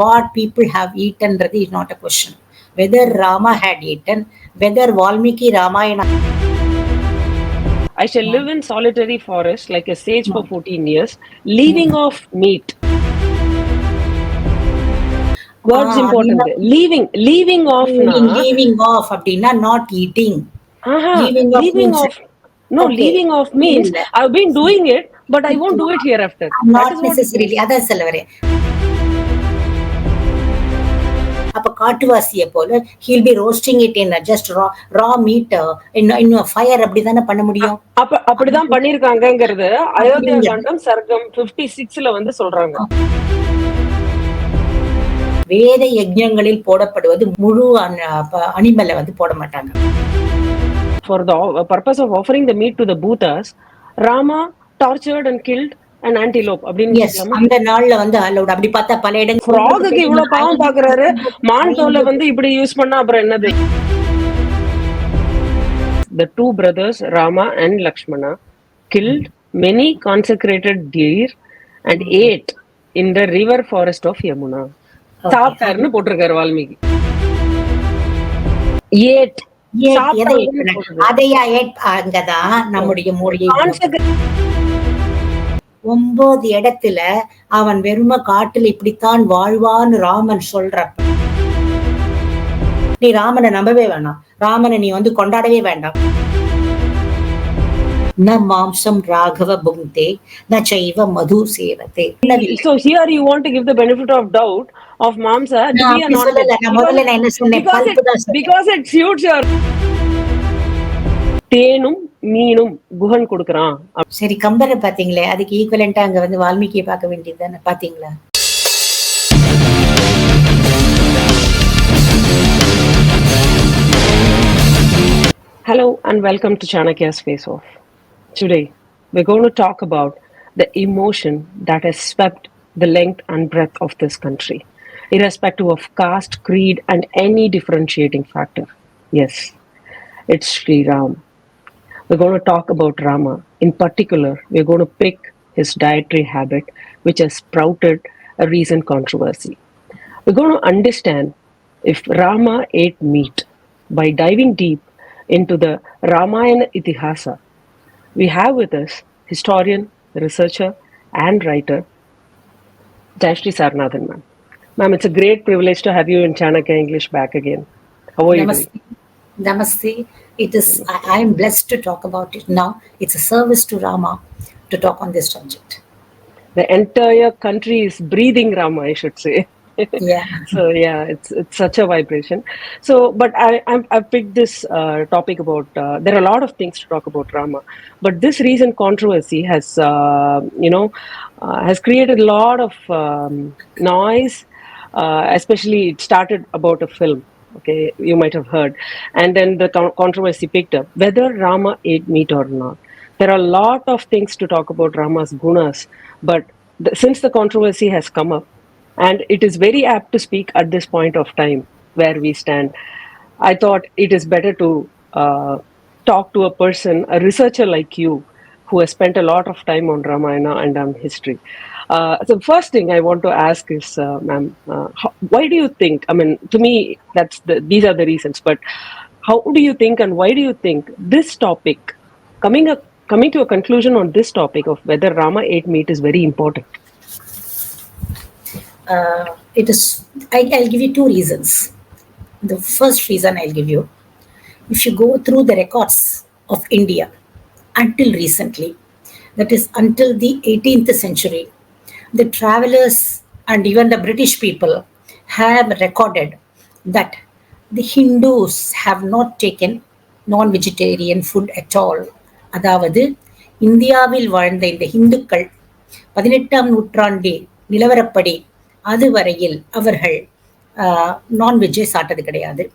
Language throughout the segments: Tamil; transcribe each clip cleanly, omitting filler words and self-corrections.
What people have eaten is not a question. Whether Rama had eaten, whether Valmiki Ramayana. I shall live in solitary forest like a sage for 14 years, leaving off meat. Words important. Leaving off na. Leaving off அப்படின்னா not eating. Leaving off. No, okay. Leaving off means I've been doing it, but I won't do it hereafter. Not necessarily. அதான் சொல்ல வரேன். அப்ப காட்டுவாசியை போல he'll be roasting it in just raw meat in a fire. அப்படிதானே பண்ண முடியும். அப்படிதான் பண்ணிருக்காங்கங்கிறது அயோத்தியா காண்டம் சர்க்கம் 56ல வந்து சொல்றாங்க. வேத யஜ்ஞங்களில் போடப்படுவது முழு அனிமலை வந்து போட மாட்டாங்க. For the purpose of offering the meat to the Bhutas, Rama tortured and killed an antelope. அந்த நாள்ல வந்து allowed. அப்படி பார்த்தா பல இடங்கள் ஃப்ராகுக்கு இவ்வளவு பாவம் பாக்குறாரு, மான் தோலை வந்து இப்படி யூஸ் பண்ணா அப்புறம் என்னது? The two brothers Rama and Lakshmana killed many consecrated deer and ate in the river forest of Yamuna. சாப்பிட்டாருன்னு போட்டிருக்காரு வால்மீகி. அங்கதான் நம்முடைய மொழியை 9 இடத்துல அவன் வெறும காட்டுல இப்படித்தான் வாழ்வான்னு ராமன் சொல்றப்ப நீ ராமனை நம்பவே வேணாம். ராமனை நீ வந்து கொண்டாடவே வேண்டாம். ந மாம்சம் ராகவ புங்தே ந சைவ மது சேவதே. So here you want to give the benefit of doubt of mamsa to be a because it suits your. தேனும் மீனும் குஹன் கொடுக்கறான். சரி, கம்பரை பாத்தீங்களே, அதுக்கு ஈக்குவலண்டா அங்க வந்து வால்மீகியை பார்க்க வேண்டியதுதானே. பாத்தீங்களா? Hello and welcome to Chanakya's Face Off. Today we're going to talk about the emotion that has swept the length and breadth of this country, irrespective of caste, creed, and any differentiating factor. Yes, it's Sri Ram. We're going to talk about Rama. In particular, we're going to pick his dietary habit, which has sprouted a recent controversy. We're going to understand if Rama ate meat by diving deep into the Ramayana Itihasa. We have with us historian, researcher, and writer, Jayasree Saranathan, ma'am. Ma'am, it's a great privilege to have you in Chanakya English back again. How are you doing? Namaste. I am blessed to talk about it now. It's a service to Rama to talk on this subject. The entire country is breathing Rama, I should say. Yeah. So yeah, it's such a vibration. So, but I've picked this topic about. There are a lot of things to talk about Rama, but this recent controversy has, has created a lot of noise. Especially, it started about a film. Okay, you might have heard, and then the controversy picked up whether Rama ate meat or not. There are a lot of things to talk about Rama's gunas, but since the controversy has come up, and it is very apt to speak at this point of time where we stand, I thought it is better to talk to a person, a researcher like you, who has spent a lot of time on Ramayana and on history. So first thing I want to ask is, ma'am, why do you think, I mean, to me, these are the reasons, but how do you think and why do you think this topic, coming to a conclusion on this topic of whether Rama ate meat is very important? I'll give you two reasons. The first reason I'll give you, if you go through the records of India until recently, that is until the 18th century, the travelers and even the British people have recorded that the Hindus have not taken non-vegetarian food at all. அதாவது இந்தியாவில் வாழ்ந்த இந்த இந்துக்கள் 18ஆம் நூற்றாண்டு நிலவரப்படி அதுவரையில் அவர்கள் நான்வெஜ்ஜை சாப்பிட்டது கிடையாது.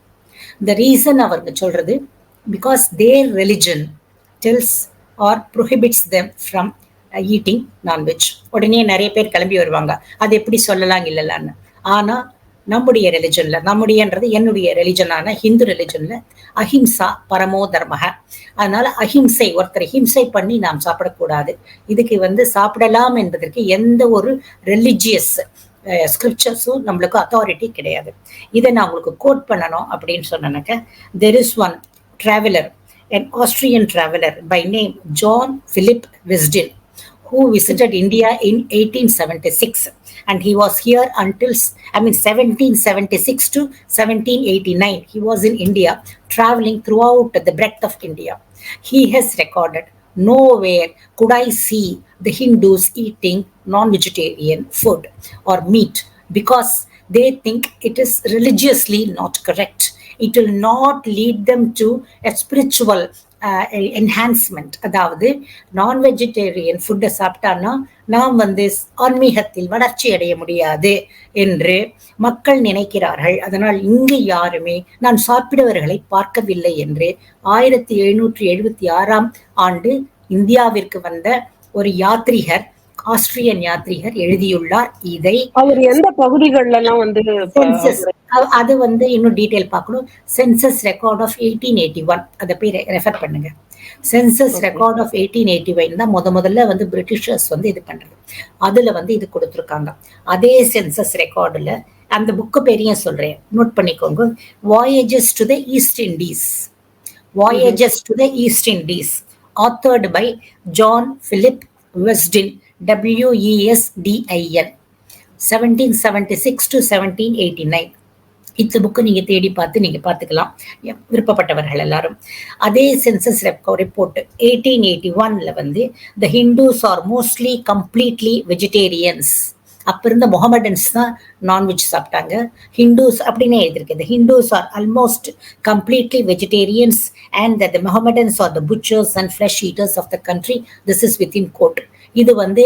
The reason அவங்க சொல்றது, because their religion tells or prohibits them from eating non-veg. உடனே நிறைய பேர் கிளம்பி வருவாங்க, அது எப்படி சொல்லலாம் இல்லலான்னு. ஆனா நம்முடைய ரிலிஜன்ல, நம்முடையன்றது என்னுடைய ரிலிஜனான ஹிந்து ரிலிஜன்ல அஹிம்சா பரமோ தர்மக. அதனால அஹிம்சை, ஒருத்தரை ஹிம்சை பண்ணி நாம் சாப்பிடக்கூடாது. இதுக்கு சாப்பிடலாம் என்பதற்கு எந்த ஒரு ரிலிஜியஸ் ஸ்கிரிப்சர்ஸும் நம்மளுக்கு அத்தாரிட்டி கிடையாது. இதை நான் உங்களுக்கு கோட் பண்ணணும் அப்படின்னு சொன்னேனாக்க, there is one traveler, an Austrian traveler by name John Philip Wisdin, who visited India in 1876, and he was here until, I mean, 1776 to 1789. He was in India, traveling throughout the breadth of India. He has recorded, nowhere could I see the Hindus eating non-vegetarian food or meat, because they think it is religiously not correct. It will not lead them to a spiritual enhancement. அதாவது நான் வெஜிடேரியன் ஃபுட்டை சாப்பிட்டான்னா நாம் வந்து ஆன்மீகத்தில் வளர்ச்சி அடைய முடியாது என்று மக்கள் நினைக்கிறார்கள். அதனால் இங்கு யாருமே நான் சாப்பிடுவர்களை பார்க்கவில்லை என்று 1776 ஆண்டு இந்தியாவிற்கு வந்த ஒரு யாத்ரீகர், ஆஸ்திரியன் யாத்ரீகர் எழுதியுள்ளார். இதை அவர் எந்த பகுதிகள்லாம் வந்து அது வந்து இன்னும் டீடைல் பார்க்கணும். சென்சஸ் ரெக்கார்ட் ஆஃப் 1881 அதை போய் ரெஃபர் பண்ணுங்க. சென்சஸ் ரெக்கார்ட் ஆஃப் 1881 தான் முதல்ல வந்து பிரிட்டிஷர்ஸ் வந்து இது பண்றது. அதுல வந்து இது கொடுத்துருக்காங்க. அதே சென்சஸ் ரெக்கார்டுல அந்த புக்கு பேரையும் சொல்றேன், நோட் பண்ணிக்கோங்க. Voyages to the East Indies, voyages to the East Indies, authored by John Philip Wesdin, WESDIN, 1776 to 1789. இந்த புக்கு நீங்க தேடி பார்த்து நீங்க பார்த்துக்கலாம், விருப்பப்பட்டவர்கள் எல்லாரும். அதே சென்சஸ் ரிப்போர்ட் 1881ல வந்து the Hindus are mostly completely vegetarians. அப்ப இருந்த முகமடன்ஸ் தான் நான்வெஜ் சாப்பிட்டாங்க. ஹிந்துஸ் அப்படின்னு எழுதியிருக்கு. The Hindus are almost completely vegetarians and that the Mohammedans are the butchers and flesh eaters of the country. This is within quote. இது வந்து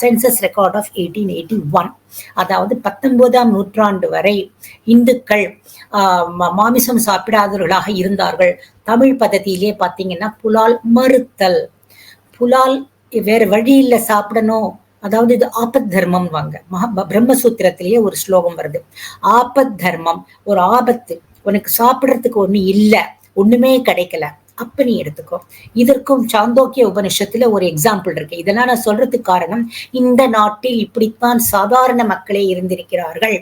சென்சஸ் ரெக்கார்ட் ஆஃப் 1881. அதாவது 19ஆம் நூற்றாண்டு வரை இந்துக்கள் மாமிசம் சாப்பிடாதவர்களாக இருந்தார்கள். தமிழ் பதத்திலே பார்த்தீங்கன்னா புலால் மறுத்தல், புலால் வேற வழியில சாப்பிடணும். அதாவது இது ஆபத் தர்மம் வாங்க. பிரம்மசூத்திரத்திலேயே ஒரு ஸ்லோகம் வருது, ஆபத் தர்மம், ஒரு ஆபத்து, உனக்கு சாப்பிடறதுக்கு ஒண்ணு இல்ல, ஒண்ணுமே கிடைக்கல, அப்ப நீ எடுத்துக்கோ. இதற்கும் சாந்தோக்கிய உபனிஷத்துல ஒரு எக்ஸாம்பிள் இருக்கு. இதெல்லாம் நான் சொல்றதுக்கு காரணம், இந்த நாட்டில் இப்படித்தான் சாதாரண மக்களே இருந்திருக்கிறார்கள்.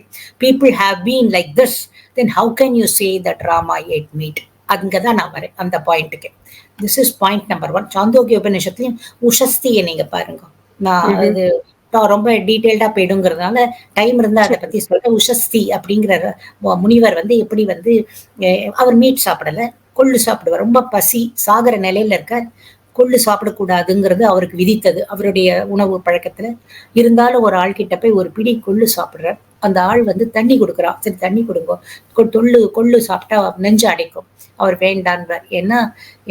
People have been like this, then how can you say that Rama ate meat? அங்கதான் நான் வரேன் அந்த பாயிண்ட்டுக்கு. This is point number 1. Chandogya உபனிஷத்துலயும் உஷஸ்தியை நீங்க பாருங்க. நான் அது ரொம்ப டீட்டெயில்டா போயிடுங்கிறதுனால டைம் இருந்தா அதை பத்தி சொல்றேன். உஷஸ்தி அப்படிங்கிற முனிவர் வந்து எப்படி வந்து அவர் மீட் சாப்பிடல, கொள்ளு சாப்பிடுவார். ரொம்ப பசி சாகர நிலையில இருக்க, கொள்ளு சாப்பிடக்கூடாதுங்கிறது அவருக்கு விதித்தது அவருடைய உணவு பழக்கத்துல. இருந்தாலும் ஒரு ஆள் கிட்ட போய் ஒரு பிடி கொள்ளு சாப்பிடுறார். அந்த ஆள் வந்து தண்ணி கொடுக்குறான். சரி தண்ணி கொடுங்க, கொள்ளு சாப்பிட்டா நெஞ்சு அடைக்கும். அவர் வேண்டான்றார். ஏன்னா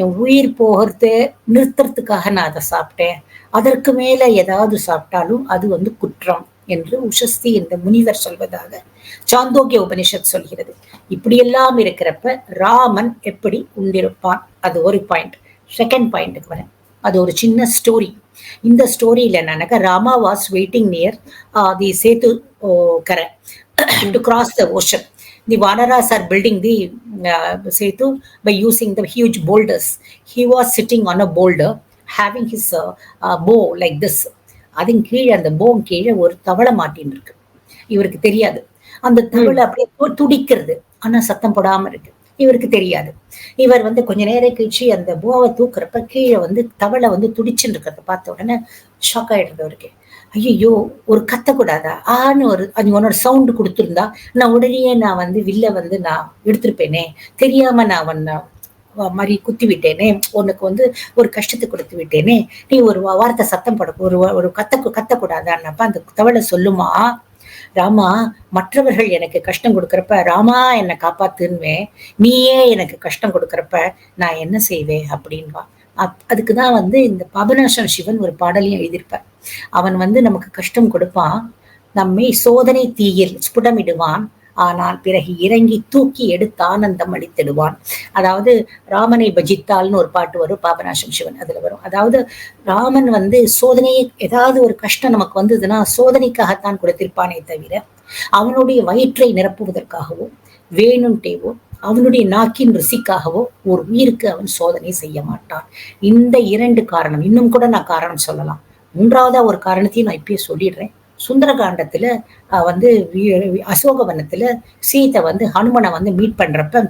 என் உயிர் போகிறது நிறுத்துறதுக்காக நான் அதை சாப்பிட்டேன், அதற்கு மேல ஏதாவது சாப்பிட்டாலும் அது வந்து குற்றம் என்று உஷஸ்தி என்ற முனிவர் சொல்வதாக சாந்தோக்கிய உபனிஷத் சொல்கிறது. இப்படியெல்லாம் இருக்கிறப்ப ராமன் எப்படி உண்டிருப்பான்? அது ஒரு பாயிண்ட். செகண்ட் பாயிண்ட்டுக்கு வரேன். அது ஒரு சின்ன ஸ்டோரி. இந்த ஸ்டோரியில என்னன்னாக்கா, Rama was waiting near the Sethu கரை to cross the ocean. The Vanaras are building the Setu by using the huge boulders. He was sitting on a boulder, having his bow like this. அதன் கீழே, அந்த போன் கீழே ஒரு தவளை மாட்டின்னு இருக்கு. இவருக்கு தெரியாது. அந்த தவளை அப்படியே துடிக்கிறது, ஆனா சத்தம் போடாம இருக்கு. இவருக்கு தெரியாது. இவர் வந்து கொஞ்ச நேரம் கழிச்சு அந்த போவை தூக்குறப்ப கீழே வந்து தவளை வந்து துடிச்சுன்னு இருக்கிறத பார்த்த உடனே ஷாக் ஆயிடுறது அவருக்கு. ஐயோ, ஒரு கத்தக்கூடாதா? ஒரு உன்னோட சவுண்டு கொடுத்துருந்தா நான் உடனே நான் வந்து வில்ல வந்து நான் எடுத்திருப்பேனே, தெரியாம நான் மாதிரி குத்தி விட்டேனே, உனக்கு வந்து ஒரு கஷ்டத்தை கொடுத்து விட்டேனே, நீ ஒரு வார்த்தை சத்தம் போட ஒரு கத்தக்கூடாதான்னப்ப அந்த தவளை சொல்லுமா, ராமா, மற்றவர்கள் எனக்கு கஷ்டம் கொடுக்கறப்ப ராமா என்னை காப்பாத்துன்னுவேன், நீயே எனக்கு கஷ்டம் கொடுக்கறப்ப நான் என்ன செய்வேன் அப்படின்வா. அதுக்குதான் வந்து இந்த பாபநாசம் சிவன் ஒரு பாடலையும் எழுதியிருப்பார். அவன் வந்து நமக்கு கஷ்டம் கொடுப்பான், நம்மை சோதனை தீயில் ஸ்புடமிடுவான், ஆனால் பிறகு இறங்கி தூக்கி எடுத்து ஆனந்தம் அளித்திடுவான். அதாவது ராமனை பஜித்தால்னு ஒரு பாட்டு வரும், பாபநாசம் சிவன் அதுல வரும். அதாவது ராமன் வந்து சோதனையை, ஏதாவது ஒரு கஷ்டம் நமக்கு வந்ததுன்னா சோதனைக்காகத்தான் கொடுத்திருப்பானே தவிர அவனுடைய வயிற்றை நிரப்புவதற்காகவோ வேணும்டேவோ அவனுடைய நாக்கின் ருசிக்காகவோ ஒரு உயிருக்கு அவன் சோதனை செய்ய மாட்டான். இந்த 2 காரணம், இன்னும் கூட நான் காரணம் சொல்லலாம். 3ஆவதா ஒரு காரணத்தையும் நான் இப்பயே சொல்லிடுறேன். சுந்தரகாண்டத்துல வந்து அசோகவனத்துல சீதை வந்து ஹனுமனை வந்து மீட் பண்றப்ப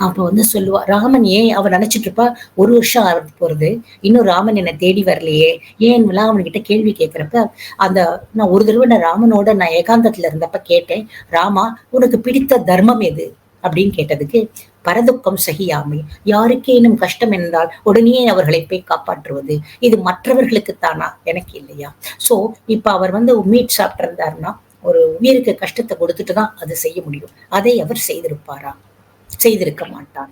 அப்ப வந்து சொல்லுவா, ராமன் ஏன் அவ நினைச்சிட்டு இருப்பா, ஒரு வருஷம் ஆக போறது, இன்னும் ராமன் என்ன தேடி வரலையே, ஏன்லாம் அவன்கிட்ட கேள்வி கேட்கிறப்ப, அந்த நான் ஒரு தடவை ராமனோட நான் ஏகாந்தத்துல இருந்தப்ப கேட்டேன், ராமா உனக்கு பிடித்த தர்மம் எது அப்படின்னு கேட்டதுக்கு, பரதுக்கம் சகியாமை, யாருக்கேனும் கஷ்டம் என்றால் உடனே அவர்களை போய் காப்பாற்றுவது, இது மற்றவர்களுக்குத்தானா, எனக்கு இல்லையா. சோ இப்ப அவர் வந்து மீட் சாப்பிட்டு இருந்தாருன்னா ஒரு உயிருக்கு கஷ்டத்தை கொடுத்துட்டு தான் அது செய்ய முடியும். அதை அவர் செய்திருப்பாரா? செய்திருக்க மாட்டான்.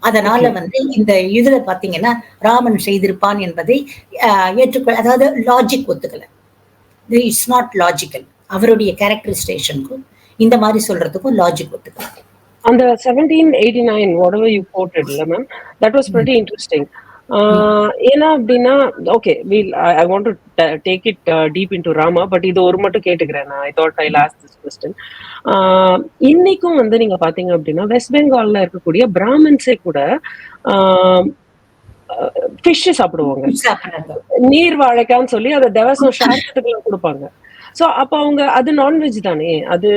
அதனால ஓகே. வந்து இந்த இதுல பாத்தீங்கன்னா, ராமன் செய்திருப்பான் என்பதை அதாவது லாஜிக் ஒத்துக்கல. It's not logical. அவருடைய கேரக்டரைசேஷனுக்கும் இந்த மாரி சொல்றதுக்கும் லாஜிக் ஒத்துக்கல. அந்த 1789 whatever you quoted இல்ல ma'am, that was hmm, pretty interesting. Hmm, ஏன்னா அப்படின்னா, okay well I want to take it deep into Rama, but இது ஒரு மட்டும் கேட்டுக்கிறேன். நான் I thought I lost this question. இன்னைக்கும் வந்து நீங்க பாத்தீங்க அப்படின்னா வெஸ்ட் பெங்கால்ல இருக்கக்கூடிய பிராமின்ஸே கூட ஃபிஷ் சாப்பிடுவாங்க. சாப்பிடுறாங்க. நீர் வாழைக்கான்னு சொல்லி அதை தேவசம் சார்த்தத்துக்குள்ள கொடுப்பாங்க. சோ அப்ப அவங்க அது நான்வெஜ் தானே அது.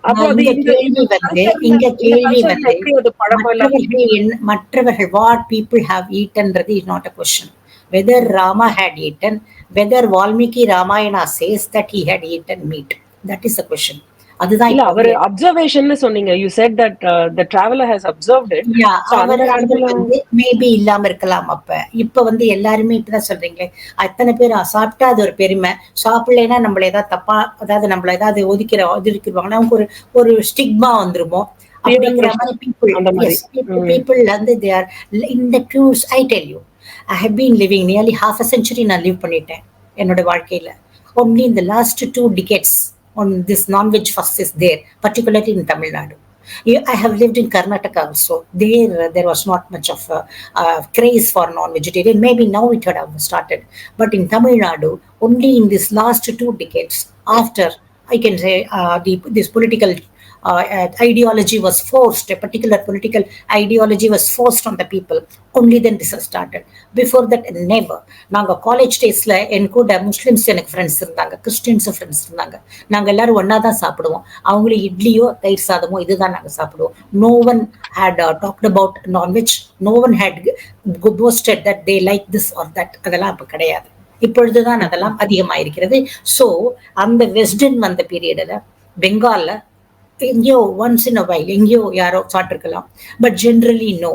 அப்போ அது இங்க இந்த இந்த கேள்வி வந்து கல்ச்சர்ல இங்க இந்த கேள்வி கல்ச்சர்ல வந்து எப்படி அது பழக்கம் இல்லாம மற்றவர்கள் மற்றவர்கள் வாட் பீப்புள் ஹாவ் ஈட்டன்றது is not a question. Whether Rama had eaten, whether Valmiki Ramayana says that he had eaten meat, that is a question. அதுதான் இல்ல இப்ப அவரு வந்து அப்சர்வேஷன் சொன்னீங்க. You said that the traveller has observed it. Yeah so அந்த அவர் அவர் இடத்துல வந்து மேபி இல்லாம இருக்கலாம் அப்ப. இப்ப வந்து எல்லாருமே இப்படிதான் சொல்றீங்களே, அத்தனை பேர் சாப்பிட்டா அது ஒரு பெருமை, சாப்பிடலைன்னா நம்மள ஏதாவது தப்பா, அதாவது நம்மள ஏதாவது ஒதுக்கிடுவாங்கன்னா நமக்கு ஒரு ஒரு ஸ்டிக்மா வந்துருமோ பியர் அப்படிங்கிற பிரஷர் மாதிரி பீப்புள். அந்த மாதிரி. எஸ், பீப்புள் வந்து they are in the truths. I tell you, I have been living nearly half a century நான் லிவ் பண்ணிட்டேன் என்னோட வாழ்க்கையில. Only in the last 2 decades on this non-veg fast is there, particularly in Tamil Nadu. I have lived in Karnataka also. There was not much of a craze for non-vegetarian. Maybe now it had have started, but in Tamil Nadu, only in this last 2 decades, after I can say this political ideology was forced, a particular political ideology was forced on the people. Only then this has started. Before that, never. நாங்க காலேஜ் டேஸ்ல என் கூட முஸ்லிம்ஸ் எனக்கு ஃப்ரெண்ட்ஸ் இருந்தாங்க, கிறிஸ்டின்ஸ் ஃப்ரெண்ட்ஸ் இருந்தாங்க. நாங்க எல்லாரும் ஒன்னா தான் சாப்பிடுவோம். அவங்களும் இட்லியோ தயிர் சாதமோ இதுதான் நாங்க சாப்பிடுவோம். No one had talked about nonveg. No one had posted that they like this or that. அதெல்லாம் அப்ப கிடையாது. இப்பொழுதுதான் அதெல்லாம் அதிகமாயிருக்கிறது. சோ அந்த வெஸ்டர்ன் வந்த பீரியட்ல பெங்கால்ல எங்கேயோ ஒன்ஸ் இன் அ வைல் எங்கேயோ யாரோ சாப்பிட்டுருக்கலாம், பட் ஜென்ரலி நோ.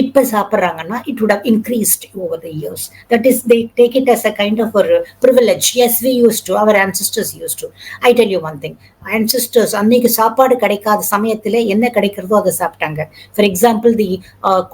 இப்ப சாப்பிட்றாங்கன்னா it would have increased over the years. That is, they take it as a kind of a privilege. Yes, we used to, our ancestors used to. I tell you one thing, ancestors அன்னைக்கு சாப்பாடு கிடைக்காத சமயத்துல என்ன கிடைக்கிறதோ அதை சாப்பிட்டாங்க. ஃபார் எக்ஸாம்பிள் தி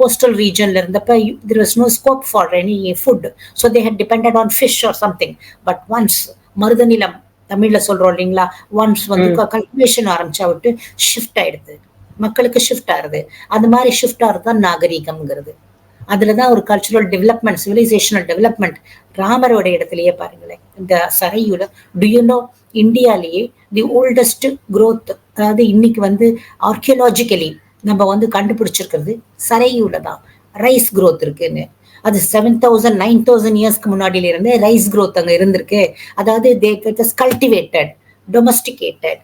கோஸ்டல் ரீஜன்ல இருந்தப்ப there was no scope for any food, so they had depended on fish or something. But once மருதநிலம் தமிழ்ல சொல்றோம் இல்லைங்களா, ஒன்ஸ் வந்து கல்டிவேஷன் ஆரம்பிச்சா விட்டு ஷிஃப்ட் ஆயிடுது, மக்களுக்கு ஷிஃப்ட் ஆகுது. அந்த மாதிரி ஷிஃப்ட் ஆகுறது தான் நாகரீகம்ங்கிறது. அதுலதான் ஒரு கல்ச்சுரல் டெவலப்மெண்ட், சிவிலைசேஷனல் டெவலப்மெண்ட். ராமரோட இடத்துலயே பாருங்களேன், இந்த சரையூல டுயூனோ இந்தியாலேயே தி ஓல்டஸ்ட் growth, அதாவது இன்னைக்கு வந்து ஆர்கியலாஜிக்கலி நம்ம வந்து கண்டுபிடிச்சிருக்கிறது சரையூல தான் ரைஸ் growth இருக்குன்னு. அது 7,000 9,000 இயர்ஸ்க்கு முன்னாடியில இருந்தே ரைஸ் growth அங்க இருந்திருக்கு. அதாவது தே கல்டிவேட்டட், டொமஸ்டிகேட்டட்.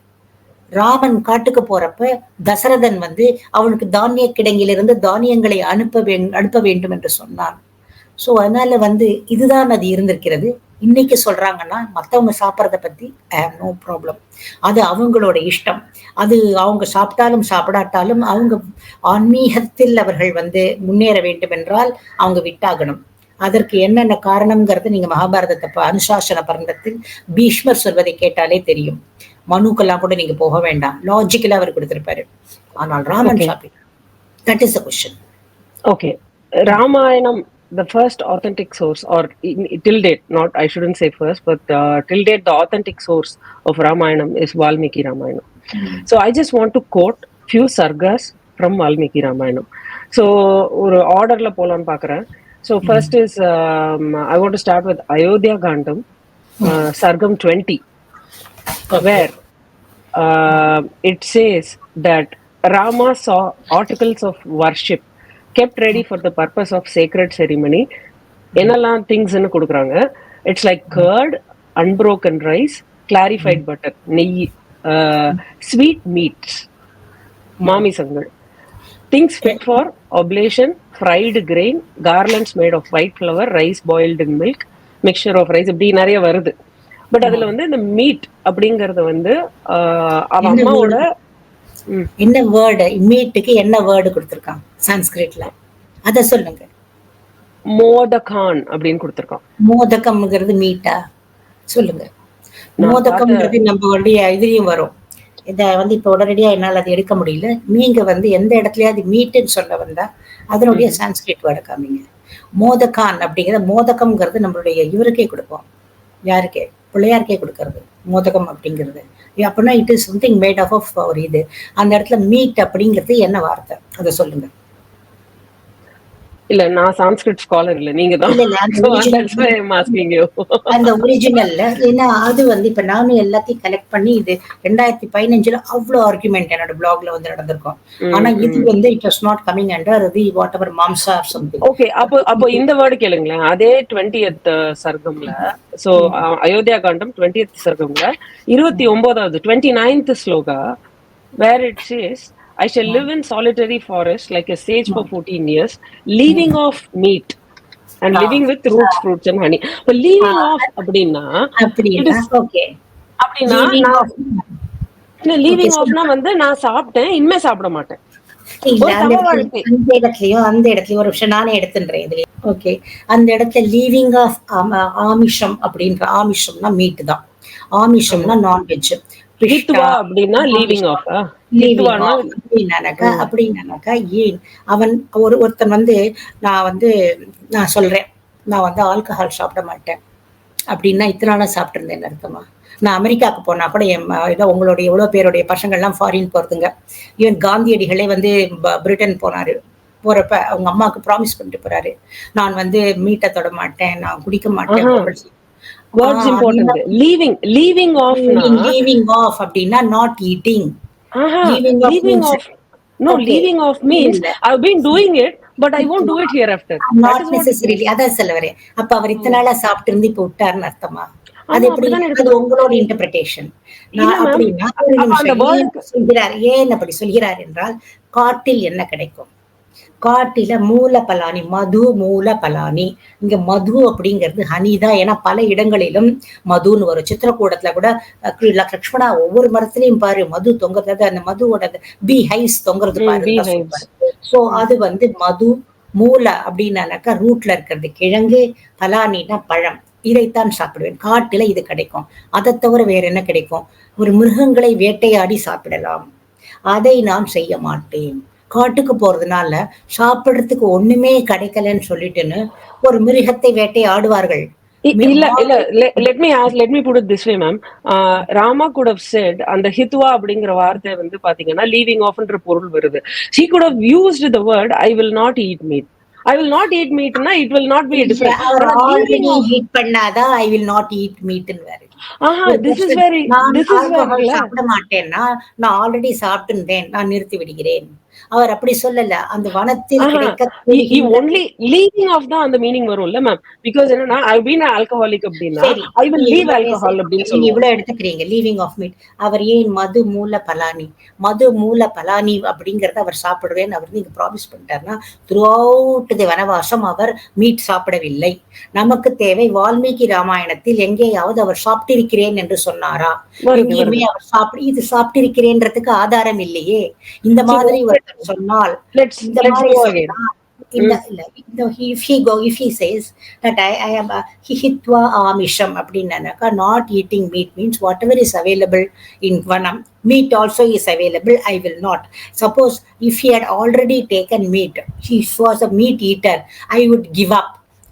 ராமன் காட்டுக்கு போறப்ப தசரதன் வந்து அவனுக்கு தானிய கிடங்கிலிருந்து தானியங்களை அனுப்ப வேண்டும் என்று சொன்னான். சோ அதனால வந்து இதுதான் அது இருந்திருக்கிறது. இன்னைக்கு சொல்றாங்கன்னா மத்தவங்க சாப்பிட்றத பத்தி நோ ப்ராப்ளம், அது அவங்களோட இஷ்டம். அது அவங்க சாப்பிட்டாலும் சாப்பிடாட்டாலும் அவங்க ஆன்மீகத்தில் அவர்கள் வந்து முன்னேற வேண்டும் என்றால் அவங்க விட்டாகணும். அதற்கு என்னென்ன காரணம்ங்கிறது நீங்க மகாபாரதத்தை அனுசாசன பர்ணத்தில் பீஷ்மர் சொல்வதை கேட்டாலே தெரியும். மனுக்கெல்லாம் கூட நீங்க போக வேண்டாம், லாஜிக்கலா அவர் கொடுத்திருப்பாரு. ஆனால் Raman okay. Shopping, that is the question. Okay. Ramayanam, the first authentic source, or till date, not I shouldn't say first, but till date, the authentic source of Ramayanam is Valmiki Ramayanam. So I just want to quote few sargas from Valmiki Ramayanam. So ஒரு ஆர்டர்ல போலான்னு பாக்குறேன். So first is I want to start with Ayodhya Gandam, Sargam 20, where it says that Rama saw articles of worship kept ready for the purpose of sacred ceremony. என்னெல்லாம் திங்ஸ்ன்னு கொடுக்குறாங்க. It's like curd, unbroken rice, clarified butter, நெய், ஸ்வீட் மீட்ஸ், மாமிசங்கள், things fit for oblation, fried grain, garlands made of white flour, rice boiled in milk, mixture of rice, இப்படி நிறைய வருது. பட் அதுல வந்து இந்த மீட் அப்படிங்கறது வந்து அவ என்ன அம்மாவோட வேர்டு என்ன வேர்டு மீட்டுக்கு என்ன வேர்டு கொடுத்துருக்கான் சான்ஸ்கிரிட்ல? அத சொல்லுங்க. மோதகான் அப்படின்னு கொடுத்துருக்கான். மோதகம்ங்கிறது மீட்டா? சொல்லுங்க. நான் மோதகம்ன்றது நம்ம இதுலயும் வரும். இத வந்து இப்ப உடனடியா என்னால அது எடுக்க முடியல. நீங்க வந்து எந்த இடத்துலயாவது மீட்டுன்னு சொல்ல வந்தா அதனுடைய சான்ஸ்கிரிட் வேர்டை காமிங்க. மோதகான் அப்படிங்கிற மோதகம்ங்கிறது நம்மளுடைய இவருக்கே கொடுப்போம். யாருக்கே? பிள்ளையாருக்கே கொடுக்கறது மோதகம் அப்படிங்கிறது. அப்படின்னா it is something made of ஒரு இது. அந்த இடத்துல மீட் அப்படிங்கிறது என்ன வார்த்தை? அதை சொல்லுங்க. இல்ல, நான் சான்ஸ்கிரிட் ஸ்காலர் இல்ல, நீங்க தான். இல்ல அந்த ஒரிஜினல்ல ஏன்னா அது வந்து இப்ப நானும் எல்லாத்தையும் கலெக்ட் பண்ணி இது 2015 அவ்வளவு ஆர்குமெண்ட் என்னோட பிளாக்ல வந்து நடந்திருக்கும். ஆனா இது வந்து it was not coming under the whatever மாம்சா ஆர் சம்திங். ஓகே, அப்போ இந்த வேர்டு கேளுங்களேன். அதே 20th சர்க்கம்ல, சோ அயோத்தியா காண்டம் 20th சர்க்கம்ல 29வது 29th shloka, where it says, I shall live in solitary forest like a sage for 14 years, leaving off meat and living with roots, fruits and honey. But leaving off அப்படின்னா ஓகே, அப்படின்னா லீவிங் ஆஃப்னா வந்து நான் சாப்பிட்டேன், இனிமே சாப்பிட மாட்டேன். அந்த இடத்துலயும் ஒரு விஷயம் நானே எடுத்துன்றேன் இதுல. ஓகே, அந்த இடத்துல லீவிங் ஆஃப் ஆமிஷம் அப்படின்ற, ஆமிஷம்னா மீட் தான், ஆமிஷம்னா நான்வெஜ். அப்படின்னா லீவிங் ஆஃப் அப்படின்னாக்கா ஏன் அவன் ஒருத்தன் வந்து நான் சொல்றேன், நான் வந்து ஆல்கஹால் சாப்பிட மாட்டேன் அப்படின்னா இத்தனை நாளா சாப்பிட்டு இருந்தேன் அர்த்தமா? நான் அமெரிக்காவுக்கு போனா கூட ஏதோ உங்களுடைய எவ்வளவு பேருடைய பசங்கள்லாம் ஃபாரின் போறதுங்க. ஈவன் காந்தியடிகளே வந்து பிரிட்டன் போனாரு. போறப்ப அவங்க அம்மாவுக்கு ப்ராமிஸ் பண்ணிட்டு போறாரு, நான் வந்து மீட்டை தொட மாட்டேன், நான் குடிக்க மாட்டேன். Words important. Leaving off அப்படின்னா not eating. Leaving off means I've been doing it, but I won't do it hereafter. Not necessarily. அதான் சொல்ல வரேன். அப்ப அவர் இத்தனை நாளா சாப்பிட்டு இருந்து இப்ப விட்டாருன்னு அர்த்தமா? அது எப்படி? அது உங்களோட இன்டர்பிரேஷன். அப்படின்னா சொல்கிறார். ஏன் அப்படி சொல்கிறார் என்றால், காட்டில் என்ன கிடைக்கும்? காட்டில மூல பலானி, மது மூல பலானி. இங்க மது அப்படிங்கிறது ஹனி தான். ஏன்னா பல இடங்களிலும் மதுன்னு வரும். சித்திரக்கூடத்துல கூட லக்ஷ்மணா ஒவ்வொரு மரத்திலையும் பாரு மது தொங்குறது, அந்த மதுவோட பி ஹைஸ் தொங்குறது பாரு. சோ அது வந்து மது மூல அப்படின்னாக்கா ரூட்ல இருக்கிறது கிழங்கு, பலானின்னா பழம். இதைத்தான் சாப்பிடுவேன். காட்டுல இது கிடைக்கும். அதை தவிர வேற என்ன கிடைக்கும்? ஒரு மிருகங்களை வேட்டையாடி சாப்பிடலாம். அதை நான் செய்ய மாட்டேன். காட்டுக்கு போறதுனால சாப்பிடுறதுக்கு ஒண்ணுமே கிடைக்கலன்னு சொல்லிட்டுன்னு ஒரு மிருகத்தை வேட்டையாடுவார்கள். இல்ல let me put it this way, ma'am. Rama could have said அந்த ஹித்வா அப்படிங்கிற வார்த்தை வந்து பாத்தீங்கன்னா லீவிங் ஆஃப்ன்ற பொருள் வருது. She could have used the word I will not eat meat. I will not eat meat னா it will not be different. Already heat பண்ணாதான் I will not eat meat ன்னு வேற. this is very சாப்பிட மாட்டேன்னா நான் ஆல்ரெடி சாப்பிட்டுட்டேன், நான் நிறுத்தி விடுகிறேன். அவர் அப்படி சொல்லல. அந்த வனத்தில் ஒன்லி லீவிங் ஆஃப் தான் அந்த மீனிங் வரும்ல மேம். பிகாஸ் என்னன்னா ஐ பீன் ஆல்கஹாலிக் அப்படின்னா ஐ வில் லீவ் ஆல்கஹால் அப்படின்னு சொல்லி இவ்வளவு எடுத்துக்கிறீங்க. Leaving of meet. அவர் ஏன் மது மூல பலானி, மது மூல பலானி அப்படிங்கறத அவர் சாப்பிடுவேன்னு அவர் நீங்க ப்ராமிஸ் பண்ணிட்டாருன்னா through out the Vanavasam our meet சாப்பிடவில்லை. நமக்கு தேவை வால்மீகி ராமாயணத்தில் எங்கேயாவது அவர் சாப்பிட்டிருக்கிறேன் என்று சொன்னாரா? எங்கேயுமே அவர் இது சாப்பிட்டிருக்கிறேன்றதுக்கு ஆதாரம் இல்லையே. இந்த மாதிரி சொன்னால் if he says that I am hitva amisham அப்படின்னாக்கா not eating meat means whatever is available in vanam, meat also is available, I will not. Suppose if he had already taken meat, he was a meat eater, I would give up,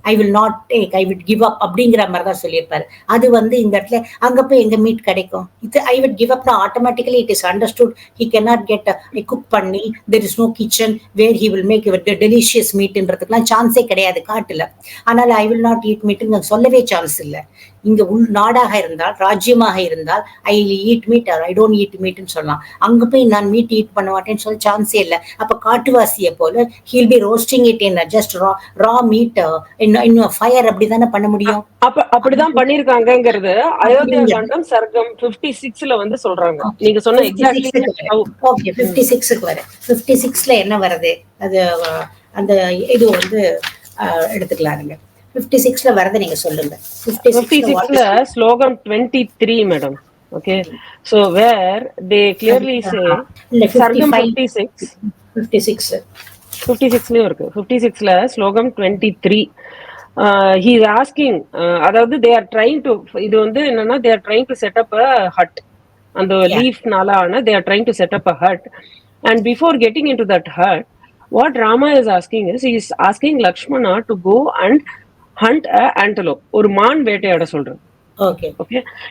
I will not take, I would give up அப்படிங்கிற மாதிரி தான் சொல்லியிருப்பாரு. அது வந்து இந்த இடத்துல அங்க போய் எங்க மீட் கிடைக்கும்? இது I would give up automatically it is understood he cannot get a cook பண்ணி, there is no kitchen where he will make a delicious meatன்றதுக்குலாம் சான்ஸே கிடையாது காட்டுல. ஆனால் I will not eat meat சொல்லவே சான்ஸ் இல்லை. இங்க உள் நாடாக இருந்தால், ராஜ்யமாக இருந்தால் I eat meat or I don't eat மீட்னு சொல்லலாம். அங்க போய் நான் மீட் ஈட் பண்ண மாட்டேன்னு சொல்ல சான்ஸே இல்ல. அப்ப காட்டுவாசியை போல he'll be roasting it in just raw meat இன்னும் ஃபயர் அப்படிதானே பண்ண முடியும். அப்படிதான் பண்ணிருக்காங்கங்கிறது அயோத்தியா காண்டம் சர்க்கம் 56ல வந்து சொல்றாங்க. நீங்க சொன்ன எக்ஸாக்ட்லி. ஓகே, 56க்கு வர 56ல என்ன வருது அது அந்த இது வந்து எடுத்துக்கலாருங்க. 56ல வரதை நீங்க சொல்லுங்க. 56ல ஸ்லோகம் 23 madam. Okay, so where they clearly say சர்க்கம் 56லயும் இருக்கு. 56ல ஸ்லோகம் 23 he is asking, அதாவது they are trying to, இது வந்து என்னன்னா they are trying to set up a hut. அந்த லீஃப்னால ஆன they are trying to set up a hut, and before getting into that hut, what Rama is asking is he is asking Lakshmana to go and hunt a antelope. ஒரு மான் வேட்டையாட சொல்றாரு. Okay.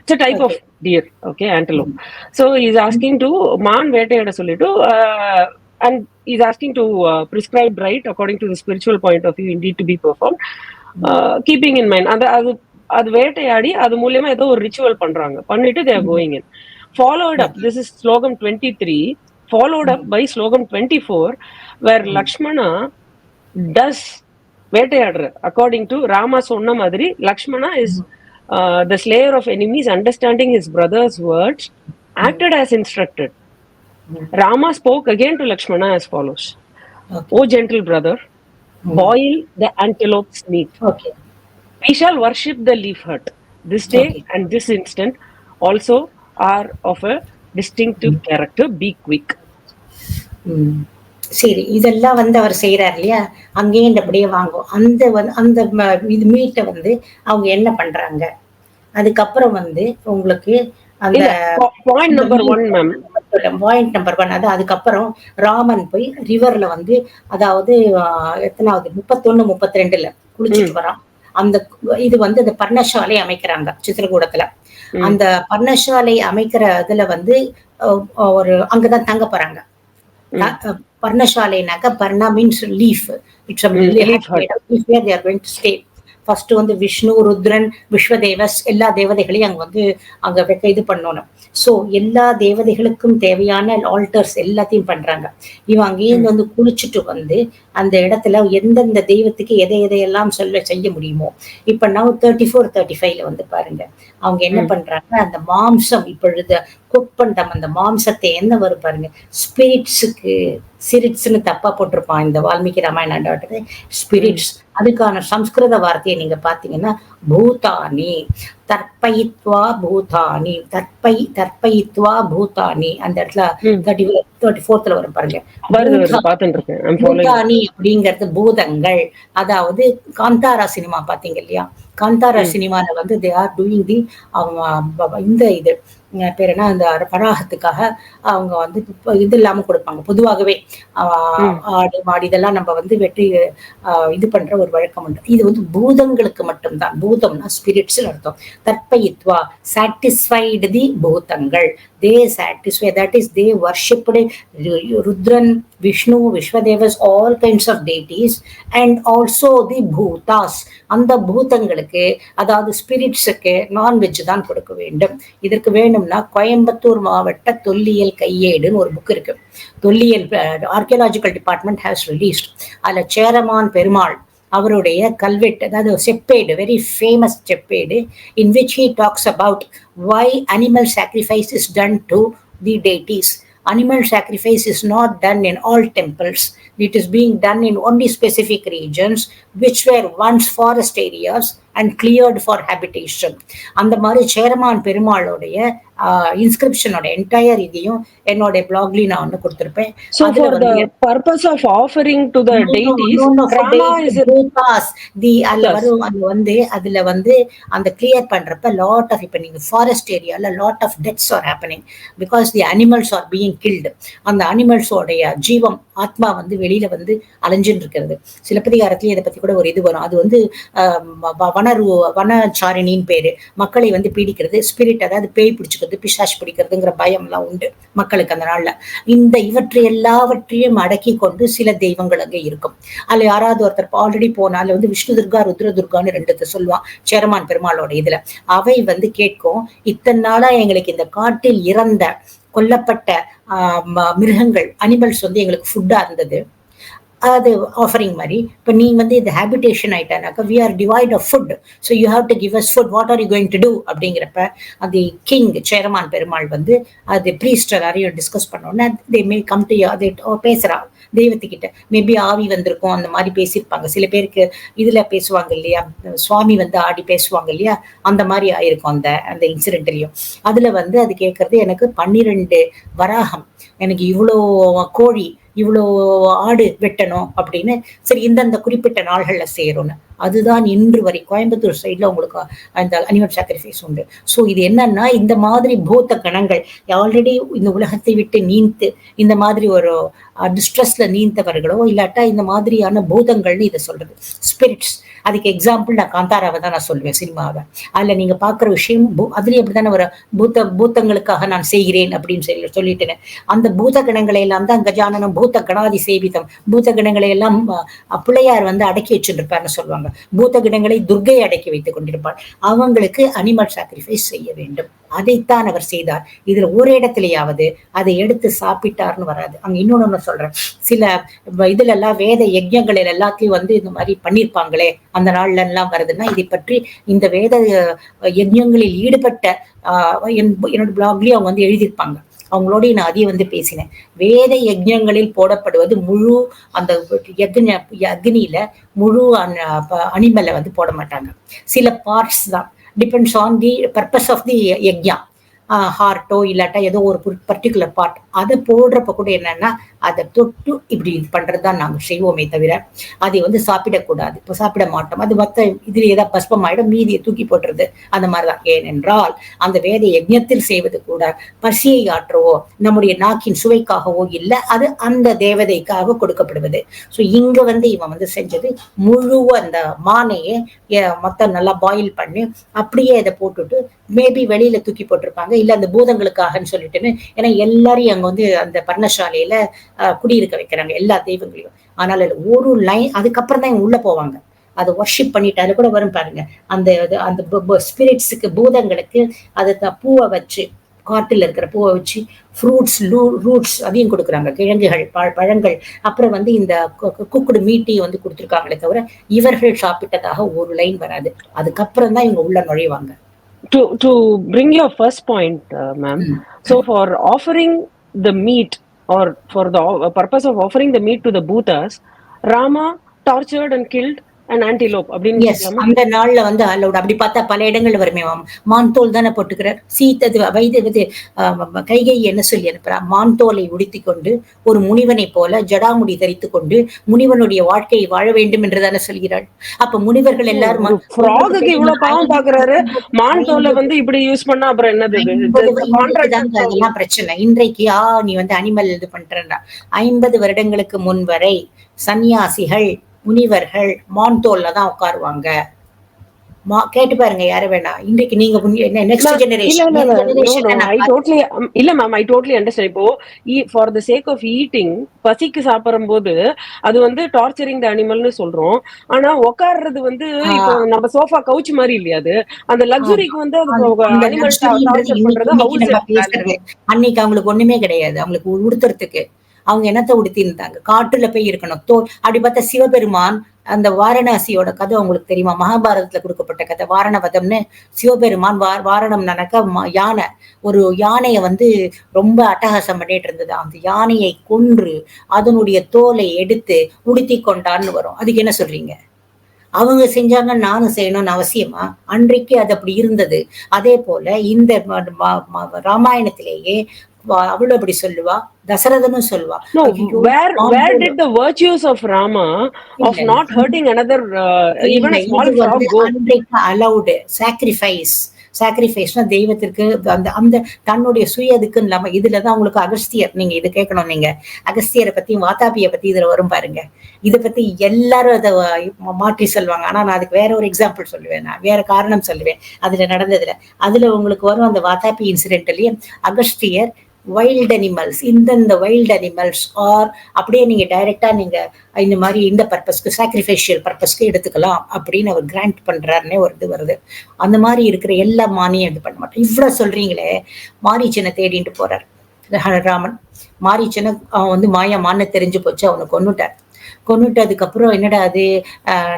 It's a type of deer. Okay, antelope. So he's asking to மான் வேட்டையாட சொல்லிட்டு and he's asking to prescribe right according to the spiritual point of view indeed to be performed, keeping in mind அது வேட்டையாடி அது மூலமா ஏதோ ஒரு ரிச்சுவல் பண்றாங்க, பண்ணிட்டு they are going in. Followed up, this is slogam 23, followed up by slogam 24, where Lakshmana does வேட்டையாடுற according to Rama சொன்ன மாதிரி. Lakshmana is the slayer of enemies, understanding his brother's words, acted as instructed. Rama spoke again to Lakshmana as follows: O gentle brother, boil the antelope's meat. We shall worship the leaf hut. This day and this instant also are of a distinctive character. Be quick. சரி, இதெல்லாம் வந்து அவர் செய்யறாரு இல்லையா, அங்கேயே அப்படியே வாங்கும். அந்த இது மீட்டை வந்து அவங்க என்ன பண்றாங்க, அதுக்கப்புறம் வந்து உங்களுக்கு அந்த பாயிண்ட் நம்பர் 1 அது அதுக்கப்புறம் ராமன் போய் ரிவர்ல வந்து, அதாவது எத்தனாவது 31 32ல குளிச்சுட்டு வரான். அந்த இது வந்து அந்த பர்ணசாலை அமைக்கிறாங்க சித்திரகூடத்துல. அந்த பர்ணசாலை அமைக்கிற இதுல வந்து ஒரு அங்கதான் தங்க போறாங்க. பர்ணசாலைனாக்க பர்ணா means leaf. It's they are going to stay. First வந்து விஷ்ணு, ருத்ரன், விஸ்வதேவஸ் எல்லா தேவதைகளையும் அங்க வந்து அங்க வைக்க இது பண்ணணும். சோ எல்லா தேவதைகளுக்கும் தேவையான ஆல்டர்ஸ் எல்லாத்தையும் பண்றாங்க. இவன் அங்கேயிருந்து வந்து குளிச்சுட்டு வந்து அந்த இடத்துல எந்தெந்த தெய்வத்துக்கு எதையெல்லாம் செய்ய முடியுமோ. இப்ப நான் 34 35ல வந்து பாருங்க, அவங்க என்ன பண்றாங்க, அந்த மாம்சம் இப்பொழுது குக் பண்ணிட்டோம். அந்த மாம்சத்தை என்ன வரும் பாருங்க, ஸ்பிரிட்ஸுக்கு, சிரிட்ஸ்னு தப்பா போட்டிருப்பான் இந்த வால்மீகி ராமாயணம். ஸ்பிரிட்ஸ், அதுக்கான சம்ஸ்கிருத வார்த்தையை நீங்க பாத்தீங்கன்னா பூதானி, தர்ப்பயித்வா பூதானி, தர்ப்பயித்வா பூதானி. அந்த இடத்துல 34ல வரும் பாருங்க, பூதானி அப்படிங்கிறது பூதங்கள். அதாவது காந்தாரா சினிமா பாத்தீங்க இல்லையா, காந்தாரா சினிமால வந்து they are doing the இந்த இது பேர் என்ன, அந்த வராகத்துக்காக அவங்க வந்து இது இல்லாம கொடுப்பாங்க. பொதுவாகவே ஆடு மாடு இதெல்லாம் நம்ம வந்து வெட்டி இது பண்ற ஒரு வழக்கம் உண்டு. இது வந்து பூதங்களுக்கு மட்டும்தான். பூதம்னா ஸ்பிரிட்ஸ் அர்த்தம். தர்ப்பயித்வா, சாட்டிஸ்ஃபைடு தி பூதங்கள். they satisfy, that is they worshipped Rudran, Vishnu, Vishwadevas, all kinds of deities, and also the bhutas. அந்த பூதங்களுக்கு, அதாவது ஸ்பிரிட்ஸுக்கு நான்வெஜ் தான் கொடுக்க வேண்டும். இதற்கு வேணும்னா கோயம்புத்தூர் மாவட்ட தொல்லியல் கையேடுன்னு ஒரு புக் இருக்கு. தொல்லியல் ஆர்கியாலஜிக்கல் டிபார்ட்மெண்ட் ஹேஸ் ரிலீஸ்ட். அதுல சேரமான் பெருமாள் அவருடைய கல்வெட்டு, அதாவது செப்பேடு, வெரி ஃபேமஸ் செப்பேடு, in which he talks about why animal sacrifice is done to the deities. Animal sacrifice is not done in all temples. It is being done in only specific regions which were once forest areas and cleared for habitation. அந்த மாதிரி சேரமான் பெருமாளுடைய இன்ஸ்கிரிப்ஷனோட என்டையர் இதையும் என்னோட பிளாக்ல நான் வந்து கொடுத்திருப்பேன். So for the purpose of offering to the deities, Rama is அதுல வந்து அந்த கிளியர் பண்றப்ப லாட் ஆஃப், இப்ப நீங்க ஃபாரஸ்ட் ஏரியால lot of deaths are happening because the animals are being killed. அந்த அனிமல்ஸோடைய ஜீவம், ஆத்மா வந்து வெளியில வந்து அலைஞ்சுட்டு இருக்கிறது. சிலப்பதிகாரத்திலேயே இதை பத்தி கூட ஒரு இது வரும். அது வந்து வனச்சாரணின்னு பேரு. மக்களை வந்து பீடிக்கிறது, ஸ்பிரிட் அதாவது பேய் பிடிச்சுக்கிறது, பிசாசு பிடிக்கிறதுங்கிற பயம்லாம் உண்டு மக்களுக்கு அந்த நாள்ல. இந்த இவற்றை எல்லாவற்றையும் அடக்கி கொண்டு சில தெய்வங்கள் அங்கே இருக்கும். அதுல யாராவது ஒருத்தர் ஆல்ரெடி போனா அதுல வந்து விஷ்ணு துர்கா, ருத்ர துர்கான்னு 2 சொல்லுவான் சேரமான் பெருமாளோட இதுல. அவை வந்து கேட்கும், இத்தனை நாளா எங்களுக்கு இந்த காட்டில் இறந்த கொல்லப்பட்ட மிருகங்கள் அனிமல்ஸ் வந்து எங்களுக்கு ஃபுட்டா இருந்தது. அது ஆஃபரிங் மாதிரி. இப்போ நீ வந்து இந்த ஹேபிடேஷன் ஆயிட்டானாக்கா we are devoid of food, so you have to give us food, what are you going to do அப்படிங்கிறப்ப அது கிங் சேரமான் பெருமாள் வந்து அது ப்ரீஸ்ட் எல்லாரையும் டிஸ்கஸ் பண்ணோன்னா தே மே கம் டு அது பேசுறா தெய்வத்துக்கிட்ட. மேபி ஆவி வந்திருக்கும் அந்த மாதிரி பேசியிருப்பாங்க. சில பேருக்கு இதுல பேசுவாங்க இல்லையா, சுவாமி வந்து ஆடி பேசுவாங்க இல்லையா, அந்த மாதிரி ஆயிருக்கும் அந்த அந்த இன்சிடென்ட்லயும். அதுல வந்து அது கேட்கறது எனக்கு 12 வராகம், எனக்கு இவ்வளோ கோழி, இவ்வளோ ஆடு வெட்டணும் அப்படின்னு. சரி, இந்தந்த குறிப்பிட்ட நாள்கள்ல செய்யறோம்னு. அதுதான் இன்று வரை கோயம்புத்தூர் சைட்ல உங்களுக்கு அந்த அனிமல் சாக்ரிஃபைஸ் உண்டு. ஸோ இது என்னன்னா, இந்த மாதிரி பூத்த கணங்கள் ஆல்ரெடி இந்த உலகத்தை விட்டு நீந்து இந்த மாதிரி ஒரு டிஸ்ட்ரெஸ்ல நீந்தவர்களோ இல்லாட்டா இந்த மாதிரியான பூதங்கள்னு இதை சொல்றது, ஸ்பிரிட்ஸ். அதுக்கு எக்ஸாம்பிள் நான் காந்தாராவை தான் நான் சொல்லுவேன், சினிமாவை. அதுல நீங்க பாக்குற விஷயம் அதுலயும் அப்படித்தானே ஒரு பூத்தங்களுக்காக நான் செய்கிறேன் அப்படின்னு சொல்லிட்டேன். அந்த பூத கணங்களை எல்லாம் தான் கஜானனம் பூத்த கணாதி சேவிதம், பூத்த கணங்களை எல்லாம் பிள்ளையார் வந்து அடக்கி வச்சுருப்பார்னு சொல்லுவாங்க. பூத்த கணங்களை துர்கை அடக்கி வைத்துக் கொண்டிருப்பார். அவங்களுக்கு அனிமல் சாக்ரிஃபைஸ் செய்ய வேண்டும். அதைத்தான் அவர் செய்தார். இதுல ஒரு இடத்துலயாவது அதை எடுத்து சாப்பிட்டார்னு வராது. அங்க இன்னொன்னு சொல்றேன், சில இதுல எல்லாம் வேத யஜ்ஞங்கள் எல்லாத்தையும் வந்து இந்த மாதிரி பண்ணிருப்பாங்களே அந்த நாள்ல எல்லாம் வருதுன்னா, இதை பற்றி இந்த வேத யஜ்ஞங்களில் ஈடுபட்ட என்னோட பிளாக்லயும் அவங்க வந்து எழுதியிருப்பாங்க. அவங்களோடய நான் அதையும் வந்து பேசினேன். வேத யஜ்ஞங்களில் போடப்படுவது முழு அந்த அக்னியில முழு அனிமலை வந்து போட மாட்டாங்க. சில பார்ட்ஸ் தான், depends on the purpose of the yajna. ஹார்ட்டோ இல்லாட்டா ஏதோ ஒரு பர்டிகுலர் பார்ட் அதை போடுறப்ப கூட என்னன்னா, அதை தொட்டு இப்படி இது பண்றதுதான் நாங்க செய்வோமே தவிர அதை வந்து சாப்பிடக்கூடாது. இப்போ சாப்பிட மாட்டோம். அது மொத்த இதுல ஏதாவது பஸ்பம் ஆயிடும், மீதியை தூக்கி போட்டுறது அந்த மாதிரிதான். ஏனென்றால் அந்த வேத யஜ்ஞத்தில் செய்வது கூட பசியை ஆற்றவோ நம்முடைய நாக்கின் சுவைக்காகவோ இல்லை, அது அந்த தேவதைக்காக கொடுக்கப்படுவது. ஸோ இங்க வந்து இவன் வந்து செஞ்சது முழு அந்த மானையே மொத்தம் நல்லா பாயில் பண்ணி அப்படியே அதை போட்டுட்டு மேபி வெளியில தூக்கி போட்டிருப்பாங்க, இல்ல அந்த பூதங்களுக்காகன்னு சொல்லிட்டுன்னு. ஏன்னா எல்லாரையும் அங்க வந்து அந்த பர்ணசாலையில குடியிருக்க வைக்கிறாங்க எல்லா தெய்வங்களையும். ஆனால் ஒரு லைன் அதுக்கப்புறம் தான் உள்ள போவாங்க, அதை ஒர்ஷிப் பண்ணிட்டு. அது கூட வரும் பாருங்க, அந்த அந்த ஸ்பிரிட்ஸுக்கு பூதங்களுக்கு அதை பூவை வச்சு, காட்டில் இருக்கிற பூவை வச்சு ஃப்ரூட்ஸ் ரூட்ஸ் அதையும் கொடுக்குறாங்க, கிழங்குகள் பழங்கள். அப்புறம் வந்து இந்த குக்குடு மீட்டையும் வந்து கொடுத்துருக்காங்களே தவிர இவர்கள் சாப்பிட்டதாக ஒரு லைன் வராது. அதுக்கப்புறம் தான் இவங்க உள்ள நுழைவாங்க. To bring your first point, ma'am. So for offering the meat, or for the purpose of offering the meat to the Bhutas, Rama tortured and killed an antelope. அந்த நாள்ல வந்து அலோட். அப்படி பார்த்தா பல இடங்கள்ல வருமே, மான்தோல் தானே போட்டுக்கிறார். சீத்தது வைத்து கைகை என்ன சொல்லி அனுப்புறா, மான்தோலை உடுத்தி கொண்டு ஒரு முனிவனை போல ஜடாமுடி தரித்து கொண்டு முனிவனுடைய வாழ்க்கையை வாழ வேண்டும் என்று தானே சொல்கிறாள். அப்ப முனிவர்கள் எல்லாரும் இவ்வளவு பாவம் பாக்குறாரு, மான்தோலை வந்து இப்படி யூஸ் பண்ணா அப்புறம் என்னது? அதெல்லாம் பிரச்சனை. இன்றைக்கு நீ வந்து அனிமல் இது பண்றா. 50 வருடங்களுக்கு முன் வரை சன்னியாசிகள் முனிவர்கள் மான்தோல்ல தான் உட்காருவாங்க. கேட்டு பாருங்க யாரு வேணா. இன்றைக்கு நீங்க நெக்ஸ்ட் ஜெனரேஷன் இல்ல மேம், ஐ டோட்டலி அண்டர்ஸ்டாண்ட். இப்போ for the sake of eating, பசிக்கு சாப்பிடும் போது அது வந்து டார்ச்சரிங் தி அனிமல்னு சொல்றோம். ஆனா உட்கார்றது வந்து இப்போ நம்ம சோஃபா கவுச் மாதிரி இல்லையா, அது அந்த லக்ஸுரிக்கு வந்து அனிமல் டார்ச்சர் பண்றது. அன்னைக்கு அவங்களுக்கு ஒண்ணுமே கிடையாது, அவங்களுக்கு உடுத்துறதுக்கு. அவங்க என்னத்தை உடுத்தி இருந்தாங்க, காட்டுல போய் இருக்கணும் தோல். அப்படி பார்த்தா சிவபெருமான் அந்த வாரணாசியோட கதை உங்களுக்கு தெரியுமா? மகாபாரதத்துல கொடுக்கப்பட்ட கதை வாரணவதம்னு. சிவபெருமான் வாரணம் யானை, ஒரு யானையை வந்து ரொம்ப அட்டகாசம் பண்ணிட்டு இருந்தது. அந்த யானையை கொன்று அதனுடைய தோலை எடுத்து உடுத்தி கொண்டான்னு வரும். அதுக்கு என்ன சொல்றீங்க? அவங்க செஞ்சாங்க, நானும் செய்யணும்னு அவசியமா? அன்றைக்கு அது அப்படி இருந்தது. அதே போல இந்த ராமாயணத்திலேயே அவளும் அப்படி சொல்லுவா, தசரதனும் சொல்லுவா. Where did the virtues of Rama of not hurting another even a small frog go? Allowed sacrifice சாக்ரிஃபைஸ்னா தெய்வத்திற்கு அந்த அந்த தன்னுடைய சுய இதுக்குன்னு இல்லாம இதுலதான் உங்களுக்கு அகஸ்தியர், நீங்க இது கேட்கணும், நீங்க அகஸ்தியரை பத்தி வாதாபியை பத்தி இதுல வரும் பாருங்க. இதை பத்தி எல்லாரும் அதை மாற்றி சொல்லுவாங்க. ஆனா நான் அதுக்கு வேற ஒரு எக்ஸாம்பிள் சொல்லுவேன், நான் வேற காரணம் சொல்லுவேன் அதுல நடந்ததுல. அதுல உங்களுக்கு வரும் அந்த வாதாபி இன்சிடென்ட்லயே அகஸ்தியர் வைல்ட் அனிமல்ஸ், இந்தந்த வைல்ட் அனிமல்ஸ் ஆர் அப்படியே நீங்க டைரக்டா நீங்க இந்த மாதிரி இந்த பர்பஸ்க்கு சாக்ரிஃபைஷியல் பர்பஸ்க்கு எடுத்துக்கலாம் அப்படின்னு அவர் கிராண்ட் பண்றாருன்னே ஒரு இது வருது. அந்த மாதிரி இருக்கிற எல்லா மானியம் இது பண்ண மாட்டோம். இவ்வளவு சொல்றீங்களே, மாரீச்சனை தேடிட்டு போறார் ராமன். மாரீச்சனை அவன் வந்து மாயா மான்னு தெரிஞ்சு போச்சு, அவனை கொன்னுட்டார். கொன்னுட்டதுக்கு அப்புறம் என்னடா அது,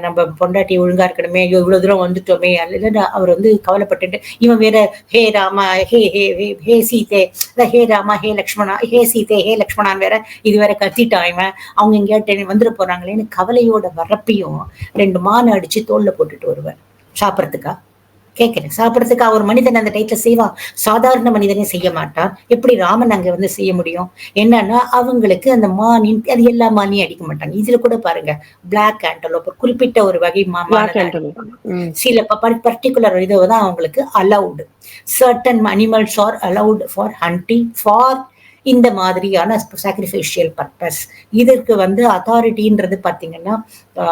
நம்ம பொண்டாட்டி ஒழுங்கா இருக்கணுமே, ஐயோ இவ்வளவு தூரம் வந்துட்டோமே, இல்லைன்னா அவர் வந்து கவலைப்பட்டுட்டு இவன் வேற ஹே ராமா ஹே ஹே ஹே சீதே, ஹே ராமா ஹே லக்ஷ்மணா, ஹே சீதே ஹே லக்ஷ்மணான் வேற இது வேற கத்திட்டான் இவன், அவங்க எங்கேயாட்ட வந்துட போறாங்களேன்னு கவலையோட வரப்பையும் 2 மானை அடிச்சு தோல்ல போட்டுட்டு வருவார். சாப்பிடறதுக்கா கேட்கிறேன், சாப்பிடறதுக்கு ஒரு மனிதன் அந்த டைத்துல செய்வான், சாதாரண மனிதனே செய்ய மாட்டான். எப்படி ராமன் அங்க வந்து செய்ய முடியும்? என்னன்னா அவங்களுக்கு அந்த மானின் அது எல்லா மானியும் அடிக்க மாட்டாங்க. இதுல கூட பாருங்க, பிளாக் ஆண்டலோப் குறிப்பிட்ட ஒரு வகை சில பர்டிகுலர் இதுதான் அவங்களுக்கு allowed. Certain animals R allowed for hunting for இந்த மாதிரியான சாக்ரிஃபைஷியல் பர்பஸ். இதற்கு வந்து அத்தாரிட்டின்றது பாத்தீங்கன்னா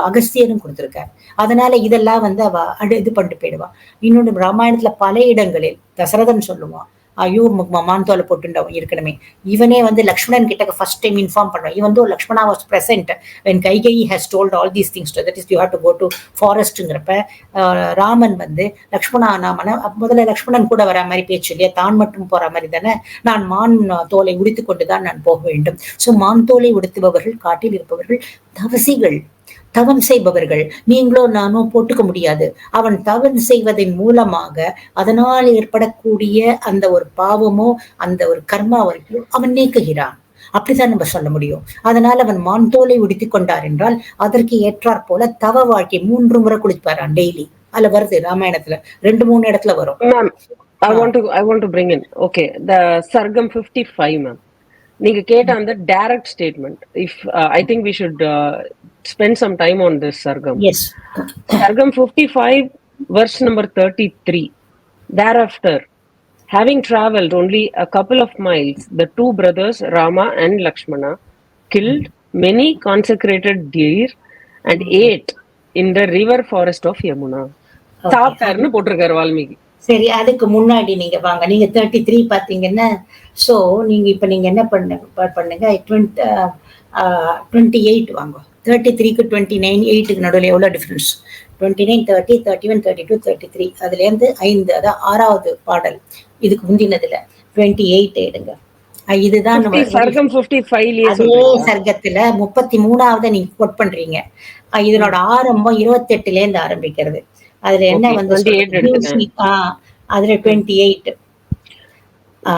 அகஸ்தியரும் கொடுத்திருக்காரு. அதனால இதெல்லாம் வந்து அவ இது பண்ணிட்டு போயிடுவா. இன்னொன்று ராமாயணத்துல பல இடங்களில் தசரதன் சொல்லுவான், ஐயோ மாந்தோலை போட்டுண்டவன் இருக்கணுமே, இவனே வந்து லக்ஷ்மணன் கிட்ட ஃபர்ஸ்ட் டைம் இன்ஃபார்ம் பண்ணுவான். இவன் வந்து Lakshmana was present when Kaikeyi has told all these things to, that is you have to go to forestங்கிறப்ப ராமன் வந்து லக்ஷ்மணா நாமன முதல்ல லக்ஷ்மணன் கூட வர மாதிரி பேச்சு இல்லையா, தான் மட்டும் போற மாதிரி தானே, நான் மான் தோலை உடித்து கொண்டுதான் நான் போக வேண்டும். சோ மான் தோலை உடுத்துபவர்கள் காட்டில் இருப்பவர்கள் தவசிகள், தவம் செய்பவர்கள். நீங்களோ நானோ போட்டுக்க முடியாது. அவன் தவம் செய்வதன் மூலமாக அதனால் ஏற்படக்கூடிய அந்த ஒரு பாவமோ அந்த ஒரு கர்மாவையோ அவன் நீக்குகிறான். அப்படித்தான் நம்ம சொல்ல முடியும். அதனால அவன் மான்தோலை உடுத்தி கொண்டார் என்றால் அதற்கு ஏற்றாற் போல தவ வாழ்க்கை 3 முறை குளிப்பாரான் டெய்லி. அதுல வருது ராமாயணத்துல 2-3 இடத்துல வரும். Ma'am, I want to bring in, okay, the Sargam 55, ma'am. நீங்க கேட்ட அந்த direct statement, if I think we should spend some time on this Sargam. Yes. Sargam 55, verse number 33. Thereafter, having travelled only a couple of miles, the 2 brothers Rama and Lakshmana killed many consecrated deer and ate in the river forest of Yamuna. சாப்பிட்டாருன்னு போட்டிருக்காரு வால்மீகி. சரி, அதுக்கு முன்னாடி நீங்க வாங்க, நீங்க 33 பாத்தீங்கன்னா, சோ நீங்க இப்ப நீங்க என்ன பண்ணுங்க 28 வாங்க. 33க்கு 29 8க்கு நடுவில் எவ்வளவு டிஃபரன்ஸ்? 29 30 31 32 33, அதுல இருந்து 5, அதான் 6வது பாடல். இதுக்கு முந்தினதுல 28 எடுங்க. இதுதான் சர்க்கம் 55 அதே சர்க்கத்துல 33வது நீங்க கோட் பண்றீங்க. இதனோட ஆரம்பம் 28ல இருந்து ஆரம்பிக்கிறது. அதுல என்ன வந்து அதுல 28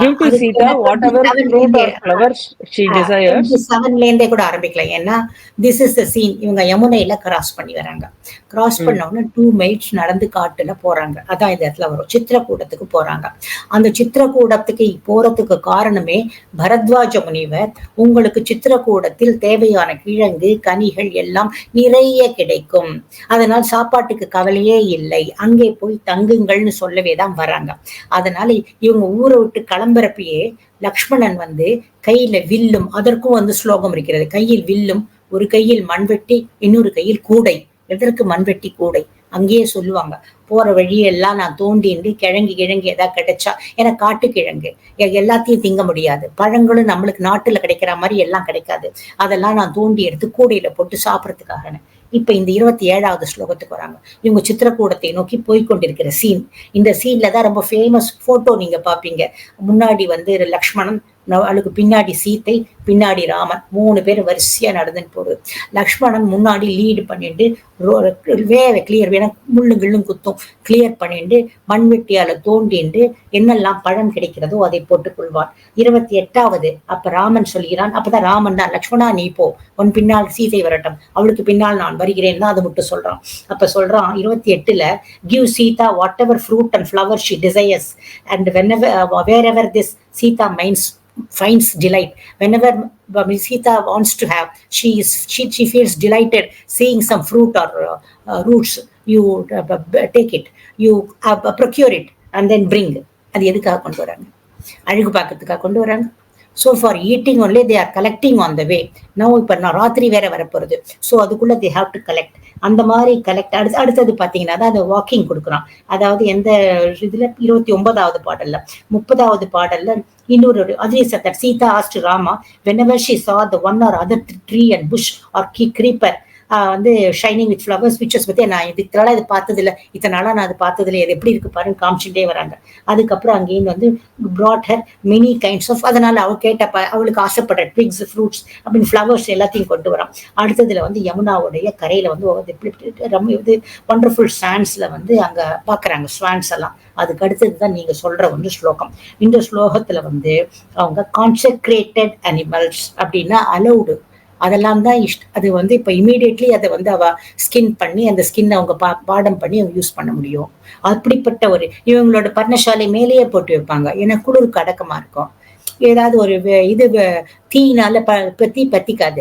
give to Sita whatever fruit or flowers she desires. 27ல இருந்தே கூட ஆரம்பிக்கலாம். ஏன்னா this is the scene. இவங்க யமுனையில கிராஸ் பண்ணி வராங்க. கிராஸ் பண்ண உடனே 2 மைல்ஸ் நடந்து காட்டுல போறாங்க. அதான் இந்த இடத்துல வரும், சித்திரக்கூடத்துக்கு போறாங்க. அந்த சித்திரக்கூடத்துக்கு போறதுக்கு காரணமே பரத்வாஜ முனிவர் உங்களுக்கு சித்திரக்கூடத்தில் தேவையான கிழங்கு கனிகள் எல்லாம் நிறைய கிடைக்கும், அதனால் சாப்பாட்டுக்கு கவலையே இல்லை, அங்கே போய் தங்குங்கள்னு சொல்லவே தான் வராங்க. அதனால இவங்க ஊரை விட்டு கிளம்புறப்பயே லக்ஷ்மணன் வந்து கையில வில்லும், அதற்கும் வந்து ஸ்லோகம் இருக்கிறது, கையில் வில்லும், ஒரு கையில் மண்வெட்டி, இன்னொரு கையில் கூடை. எதற்கு மண்வெட்டி கூடை? அங்கேயே சொல்லுவாங்க, போற வழியெல்லாம் நான் தோண்டிண்டு கிழங்கு ஏதாவது கிடைச்சா, ஏன்னா காட்டு கிழங்கு எல்லாத்தையும் திங்க முடியாது, பழங்களும் நம்மளுக்கு நாட்டுல கிடைக்கிற மாதிரி எல்லாம் கிடைக்காது, அதெல்லாம் நான் தோண்டி எடுத்து கூடையில போட்டு சாப்பிடறதுக்காக. இப்ப இந்த 27வது ஸ்லோகத்துக்கு வராங்க. இவங்க சித்திரக்கூடத்தை நோக்கி போய்கொண்டிருக்கிற சீன். இந்த சீன்ல தான் ரொம்ப ஃபேமஸ் போட்டோ நீங்க பாப்பீங்க. முன்னாடி வந்து லக்ஷ்மணன், அவளுக்கு பின்னாடி சீத்தை, பின்னாடி ராமன், 3 பேர் வரிசையா நடந்துன்னு போகுது. லக்ஷ்மணன் முன்னாடி லீடு பண்ணிட்டு கிளியர் வேணா முள்ளுங்களும் குத்தும் கிளியர் பண்ணிட்டு மண்வெட்டியால தோண்டிண்டு என்னெல்லாம் பழம் கிடைக்கிறதோ அதை போட்டுக் கொள்வான். 28வது அப்ப ராமன் சொல்கிறான், அப்பதான் ராமன் தான் லக்ஷ்மணா நீ போ, உன் பின்னால் சீதை வரட்டும், அவளுக்கு பின்னால் நான் வருகிறேன் தான் அது மட்டும் சொல்றான். அப்ப சொல்றான் 28ல give Sita whatever fruit and flower she desires and wherever this Sita finds delight, whenever Sita wants to have, she feels delighted seeing some fruit or roots, you take it, you procure it, and then bring. அது எதுக்காக கொண்டு வராங்க? அழகு பார்க்கறதுக்காக கொண்டு வராங்க. So for eating only they are collecting on the way. No இப்போ நான் ராத்திரி வேற வரப்போறது. ஸோ அதுக்குள்ள தே ஹாவ் டு கலெக்ட். அந்த மாதிரி கலெக்ட். அடுத்தது பார்த்தீங்கன்னா தான் அந்த வாக்கிங் கொடுக்குறான். அதாவது எந்த இதுல 29வது பாடல்ல, 30வது பாடல்ல இன்னொரு அதே சத்தர் Sita asked Rama whenever she saw the one or other tree and bush or creeper வந்து ஷைனிங் வித் ஃப்ளவர்ஸ் பிக்சர்ஸ் பத்தி நான் இதுனால இது பார்த்தது இல்லை, இத்தனை நாளா நான் அது பார்த்தது இல்லை, இது எப்படி இருக்கு பாருன்னு காமிச்சுட்டே வராங்க. அதுக்கப்புறம் அங்கேயும் வந்து brought her many kinds of, அதனால அவ கேட்ட அவளுக்கு ஆசைப்படுற ட்விக்ஸ் ஃப்ரூட்ஸ் அப்படின்னு ஃப்ளவர்ஸ் எல்லாத்தையும் கொண்டு வரான். அடுத்ததுல வந்து யமுனாவுடைய கரையில வந்து இது வண்டர்ஃபுல் ஸ்வான்ஸ்ல வந்து அங்க பாக்குறாங்க ஸ்வான்ஸ் எல்லாம். அதுக்கு அடுத்ததுதான் நீங்க சொல்ற வந்து ஸ்லோகம். இந்த ஸ்லோகத்துல வந்து அவங்க கான்செக்ரேட்டட் அனிமல்ஸ் அப்படின்னா அலௌடு, அதெல்லாம் தான் அது வந்து இப்ப இமீடியட்லி அதை வந்து அவ ஸ்கின் பண்ணி அந்த ஸ்கின் அவங்க பாடம் பண்ணி அவங்க யூஸ் பண்ண முடியும். அப்படிப்பட்ட ஒரு இவங்களோட பர்ணசாலை மேலேயே போட்டு வைப்பாங்க. ஏன்னா குளிருக்கு அடக்கமா இருக்கும். ஏதாவது ஒரு இது தீனால தீ பத்திக்காது.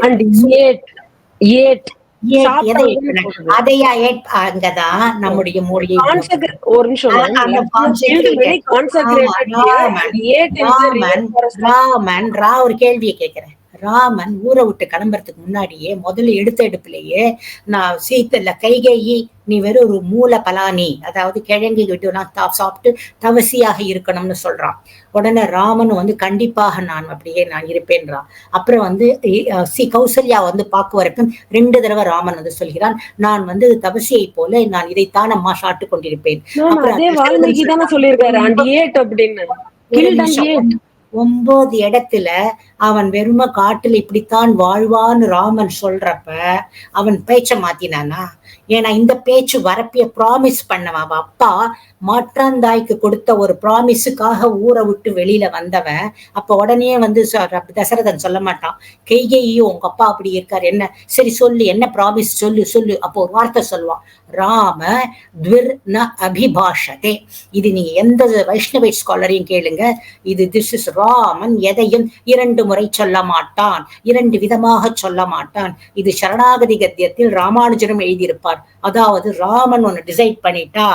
எதை அதையா அங்கதான் நம்முடைய மூலிகை ஒரு நிமிஷம். ராமன் ஒரு கேள்வியை கேட்கிறேன். ராமன் ஊரை விட்டு கிளம்புறதுக்கு முன்னாடியே முதல்ல எடுத்த எடுப்புலயே நான் சீத்தல்ல கைகேயி நீ வெறும் ஒரு மூல பலானி, அதாவது கிழங்கு விட்டு நான் சாப்பிட்டு தவசியாக இருக்கணும்னு சொல்றான். உடனே ராமன் வந்து கண்டிப்பாக நான் அப்படியே நான் இருப்பேன்றான். அப்புறம் வந்து கௌசல்யா வந்து பாக்கு வரைக்கும் 2 தடவை ராமன் வந்து சொல்கிறான், நான் வந்து தவசியை போல நான் இதைத்தான் அம்மா சாப்பிட்டு கொண்டிருப்பேன். அப்புறம் 9 இடத்துல அவன் வெறும காட்டுல இப்படித்தான் வாழ்வான்னு ராமன் சொல்றப்ப அவன் பேச்ச மாத்தினானா? ஏன்னா இந்த பேச்சு வரப்பிய ப்ராமிஸ் பண்ணவன் அவன் அப்பா மாற்றாந்தாய்க்கு கொடுத்த ஒரு ப்ராமிஸுக்காக ஊரை விட்டு வெளியில வந்தவன். அப்ப உடனே வந்து தசரதன் சொல்ல மாட்டான், கைகேயும் உங்க அப்பா அப்படி இருக்காரு, என்ன சரி சொல்லு, என்ன ப்ராமிஸ் சொல்லு சொல்லு. அப்போ ஒரு வார்த்தை சொல்லுவான், ராம த்விர் ந அபிபாஷதே. இது நீங்க எந்த வைஷ்ணவை ஸ்காலரையும் கேளுங்க, இது திஸ் இஸ் ராமன் எதையும் 2 முறை சொல்ல மாட்டான், 2 விதமாக சொல்ல மாட்டான். இது சரணாகதி கத்தியத்தில் ராமானுஜரும் எழுதியிருப்பார். அதாவது ராமன் ஒன்னு டிசைட் பண்ணிட்டா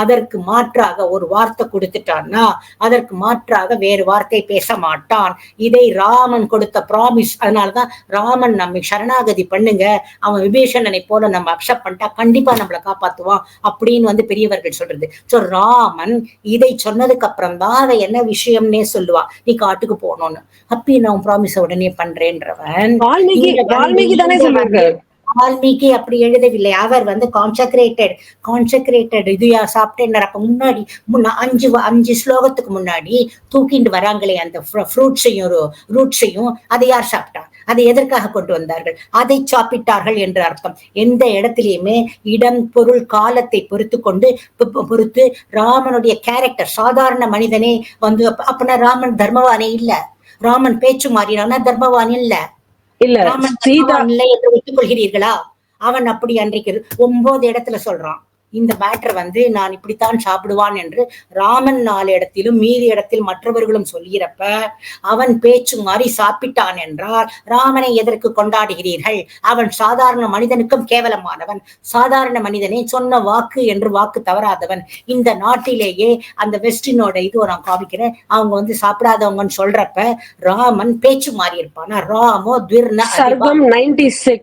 அதற்கு மாற்றாக ஒரு வார்த்தை கொடுத்துட்டான்னா அதற்கு மாற்றாக வேறு வார்த்தை பேச மாட்டான். இதை ராமன் கொடுத்த ப்ராமிஸ். அதனாலதான் ராமன் நம்ம சரணாகதி பண்ணுங்க, அவன் விபீஷணனை போல நம்ம அக்செப்ட் பண்ணிட்டா கண்டிப்பா நம்மளை காப்பாத்துவான் அப்படின்னு வந்து பெரியவர்கள் சொல்றது. சோ ராமன் இதை சொன்னதுக்கு அப்புறம் தான் அதை என்ன விஷயம்னே சொல்லுவான், நீ காட்டுக்கு போகணும்னு. அப்படி நான் ப்ராமிஸ உடனே பண்றேன்றவன் வால்மீகி அப்படி எழுதவில்லை. அவர் வந்து கான்செக்ரேட்டட் இது சாப்பிட்டேன். அப்ப முன்னாடி 5 ஸ்லோகத்துக்கு முன்னாடி தூக்கிட்டு வராங்களே அந்த ஃப்ரூட்ஸையும் ரூட்ஸையும், அதை யார் சாப்பிட்டா? அதை எதற்காக கொண்டு வந்தார்கள்? அதை சாப்பிட்டார்கள் என்று அர்த்தம். எந்த இடத்திலையுமே இடம் பொருள் காலத்தை பொறுத்து ராமனுடைய கேரக்டர் சாதாரண மனிதனே வந்து அப்பனா ராமன் தர்மவானே இல்ல, ராமன் பேச்சு மாறினானா தர்மவான் இல்ல, ராமன் தர்மவான் இல்லை என்று ஒத்துக்கொள்கிறீர்களா? அவன் அப்படி அன்றைக்கு 9 இடத்துல சொல்றான் இந்த மேட்டர் வந்து நான் இப்படித்தான் சாப்பிடுவான் என்று. ராமன் 4 இடத்திலும் மீதி இடத்தில் மற்றவர்களும் சொல்கிறப்ப அவன் பேச்சு மாறி சாப்பிட்டான் என்றால் ராமனை எதற்கு கொண்டாடுகிறீர்கள்? அவன் சாதாரண மனிதனுக்கும் கேவலமானவன், சாதாரண மனிதனை சொன்ன வாக்கு என்று வாக்கு தவறாதவன். இந்த நாட்டிலேயே அந்த வெஸ்டினோட இது நான் காமிக்கிறேன், அவங்க வந்து சாப்பிடாதவங்கன்னு சொல்றப்ப ராமன் பேச்சு மாறி இருப்பானா? ராமோ த்விர்ன 96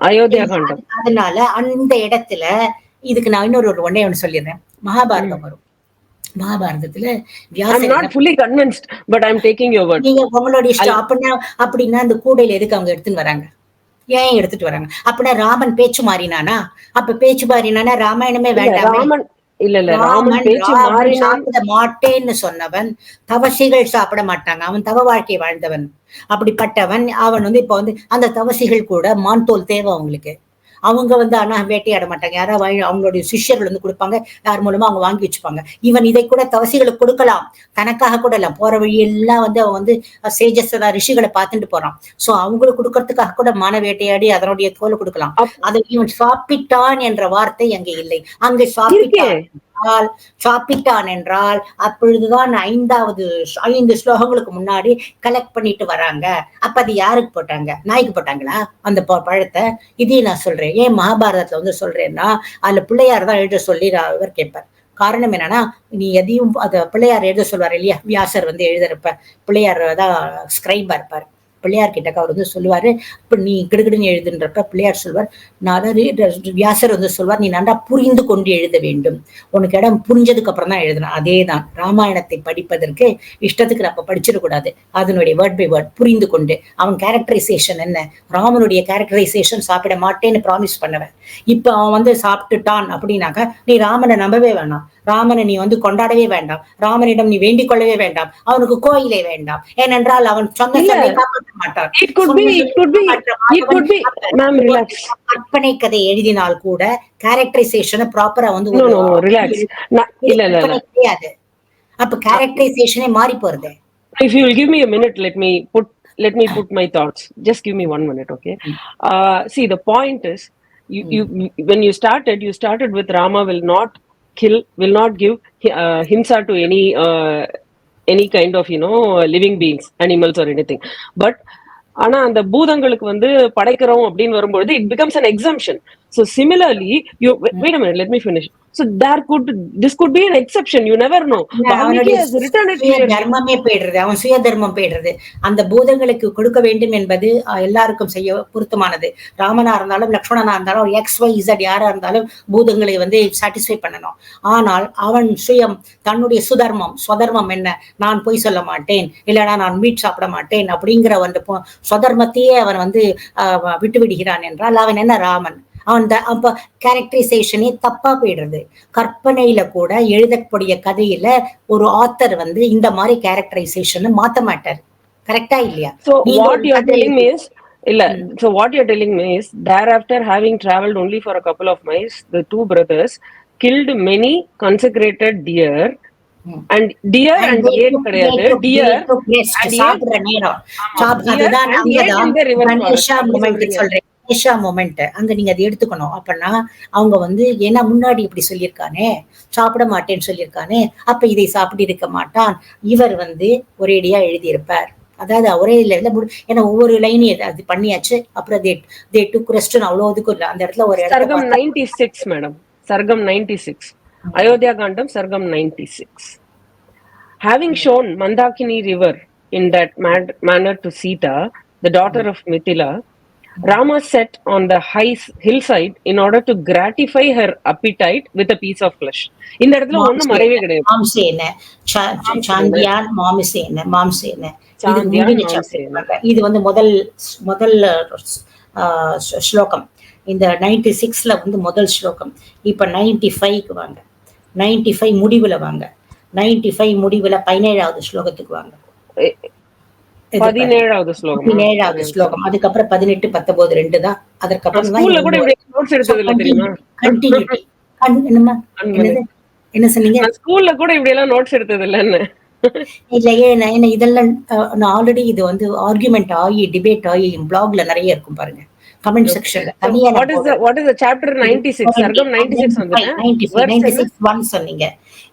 அயோத்தியா காண்டம். அதனால அந்த இடத்துல இதுக்கு நான் இன்னொரு ஒன்னே ஒண்ணு சொல்லிடுறேன். மகாபாரதம் வரும். மகாபாரதத்துல உங்களுடைய அப்படின்னா அந்த கூடையில எதுக்கு அவங்க எடுத்துன்னு வராங்க? ஏன் எடுத்துட்டு வராங்க? அப்படின்னா ராமன் பேச்சு மாறினானா? அப்ப பேச்சு மாறினானா ராமாயணமே வேண்டாம். சாப்பிட மாட்டேன்னு சொன்னவன் தவசிகள் சாப்பிட மாட்டாங்க, அவன் தவ வாழ்க்கை வாழ்ந்தவன். அப்படிப்பட்டவன் அவன் வந்து இப்ப வந்து அந்த தவசிகள் கூட மான்தோல் தேவை அவங்களுக்கு. அவங்க வந்து ஆனா வேட்டையாட மாட்டாங்க, யாராவது அவங்களுடைய சிஷ்யர்கள் வந்து கொடுப்பாங்க, யார் மூலமா அவங்க வாங்கி வச்சுப்பாங்க. இவன் இதை கூட தவசிகளுக்கு கொடுக்கலாம், தனக்காக கூட இல்ல. போற வழியெல்லாம் வந்து அவன் வந்து சேஜஸ்வரா ரிஷிகளை பார்த்துட்டு போறான். சோ அவங்களுக்கு கொடுக்கறதுக்காக கூட மான வேட்டையாடி அதனுடைய தோலை கொடுக்கலாம். அதை இவன் சாப்பிட்டான் என்ற வார்த்தை அங்கே இல்லை. அங்கே சாப்பிட்டான் என்றால் அப்பொழுதுதான் 5 ஸ்லோகங்களுக்கு முன்னாடி கலெக்ட் பண்ணிட்டு வராங்க. அப்ப அது யாருக்கு போட்டாங்க? நாய்க்கு போட்டாங்களா அந்த பழத்தை? இதையும் நான் சொல்றேன். ஏன் மகாபாரதத்துல வந்து சொல்றேன்னா அதுல பிள்ளையார் தான் எழுத சொல்லி அவர் கேட்பார். காரணம் என்னன்னா, நீ எதையும் அத பிள்ளையார் எழுத சொல்வார் இல்லையா? வியாசர் வந்து எழுதுறப்ப, பிள்ளையார் தான் ஸ்கிரைபா இருப்பார். பிள்ளையார் கிட்டக்க அவர் வந்து சொல்லுவாரு, இப்ப நீ கிடுகிடுன்னு எழுதுன்றப்ப பிள்ளையார் சொல்வார், நான் அதாவது வியாசர் வந்து சொல்வார், நீ நன்றா புரிந்து கொண்டு எழுத வேண்டும். உனக்கு இடம் புரிஞ்சதுக்கு அப்புறம் தான் எழுதணும். அதேதான் ராமாயணத்தை படிப்பதற்கு இஷ்டத்துக்கு நம்ம படிச்சிடக்கூடாது. அதனுடைய வேர்ட் பை வேர்ட் புரிந்து கொண்டு, அவன் கேரக்டரைசேஷன் என்ன, ராமனுடைய கேரக்டரைசேஷன் சாப்பிட மாட்டேன்னு ப்ராமிஸ் பண்ணவன். இப்ப அவன் வந்து சாப்பிட்டுட்டான் அப்படின்னாக்கா, நீ ராமனை நம்பவே வேணாம். ராமனை நீ வந்து கொண்டாடவே வேண்டாம். ராமனிடம் நீ வேண்டிக் கொள்ளவே வேண்டாம். அவனுக்கு கோயிலே வேண்டாம். ஏனென்றால் அவன் சொன்ன இல்ல, சொல்லை காப்பாற்ற மாட்டான். it could be, சொன்ன it சொல்லை could be, காப்பாற்ற it மாட்டவன். could be. Ma'am, relax. கற்பனை கதை எழுதினால் கூட கேரக்டரைசேஷனை ப்ராப்பரா வந்து No, ஒரு no, no, relax. இது இல்ல, இல்ல, இல்ல. கற்பனை கிடையாது. அப்ப கேரக்டரைசேஷனே மாறி போறது. If you will give me a minute, let me put my thoughts. Just give me 1 minute, okay? See, the point is, you when you started with Rama will not kill, will not give himsa to any kind of living beings, animals or anything. But ஆனா அந்த பூதங்களுக்கு வந்து படைக்கிறோம் அப்படின்னு வரும்பொழுது it becomes an exemption. So similarly, wait a minute, let me finish. So this could be an exception. You never know. Valmiki அவனுடைய has written it சுய clearly. தர்மமே போயிடுறது. அவன் சுய தர்மம் போயிடுறது. அந்த பூதங்களுக்கு கொடுக்க வேண்டும் என்பது எல்லாருக்கும் செய்ய பொருத்தமானது. ராமனா இருந்தாலும் லக்ஷ்மணனா இருந்தாலும் XYZ யாரா இருந்தாலும் பூதங்களை வந்து சாட்டிஸ்ஃபை பண்ணணும். ஆனால் அவன் சுயம் தன்னுடைய சுதர்மம் என்ன, நான் பொய் சொல்ல மாட்டேன், இல்லைனா நான் மீட் சாப்பிட மாட்டேன் அப்படிங்கிற வந்து சுதர்மத்தையே அவன் வந்து விட்டு விடுகிறான் என்றால் அவன் என்ன ராமன்? அப்ப கேரக்டரைசேஷனே தப்பா போயிடுறது. கற்பனையில கூட எழுதக்கூடிய கதையில ஒரு ஆத்தர் வந்து இந்த மாதிரி கேரக்டரைசேஷன் மாத்த மாட்டார். கரெக்டா இல்லையா? So what you're telling me is, what you're telling me is, thereafter having traveled only for a couple of miles, the two brothers killed many consecrated deer. And deer and ate கிடையாது, deer and சாப்பிடுற நேரம் அதுதான் அங்கதான் கணேஷா மொமெண்ட் சொல்றேன். கணேஷா மொமெண்ட் அங்க நீங்க அதை எடுத்துக்கணும். அப்பனா அவங்க வந்து ஏன்னா முன்னாடி இப்படி சொல்லியிருக்கானே, சாப்பிட மாட்டேன்னு சொல்லியிருக்கானே, அப்ப இதை சாப்பிட்டு இருக்க மாட்டான். இவர் வந்து ஒரேடியா எழுதியிருப்பார். அதாவது ஒரே இல்ல ஏன்னா ஒவ்வொரு லைனையும் அது பண்ணியாச்சு. அப்புறம் தே டுக் ரெஸ்ட் அவ்வளவுக்கும் இல்ல. அந்த இடத்துல ஒரு சர்க்கம் 96 madam, Sargam 96, Ayodhya Kandam Sargam 96. Having shown Mandakini river in that manner to Sita, the daughter of Mithila, Rama set on the high hillside in order to gratify her appetite with a piece of flesh. இந்த இடத்துல ஒண்ணும் மறைவே கிடையாது. மாம்சேன சாந்தியான் மாம்சேன மாம்சேன இது வந்து முதல் ஸ்லோகம். இந்த 96ல வந்து முதல் ஸ்லோகம். இப்ப 95க்கு வாங்க. 95 முடிவுல வாங்க. 95 முடிவுல 17வது ஸ்லோகத்துக்கு வாங்க. 17வது ஸ்லோகம். அதுக்கப்புறம் 18, 19 ரெண்டு தான். அதற்கப்புறம் ஸ்கூல்ல கூட இப்படி நோட்ஸ் எடுத்தது இல்ல தெரியுமா? கண்டினியூட்டி. என்ன சொன்னீங்க? ஸ்கூல்ல கூட இப்படி எல்லாம் நோட்ஸ் எடுத்தது இல்லன்னு. இல்லையே, நான் இதெல்லாம் நான் ஆல்ரெடி இது வந்து ஆர்குமெண்ட் ஆகி டிபேட் ஆகி பிளாக்ல நிறைய இருக்கும் பாருங்க. கமெண்ட் செக்ஷன்ல தனியா. what is the chapter 96? சர்க்கம் 96 வந்துட்டேன். 96 1 சொன்னீங்க.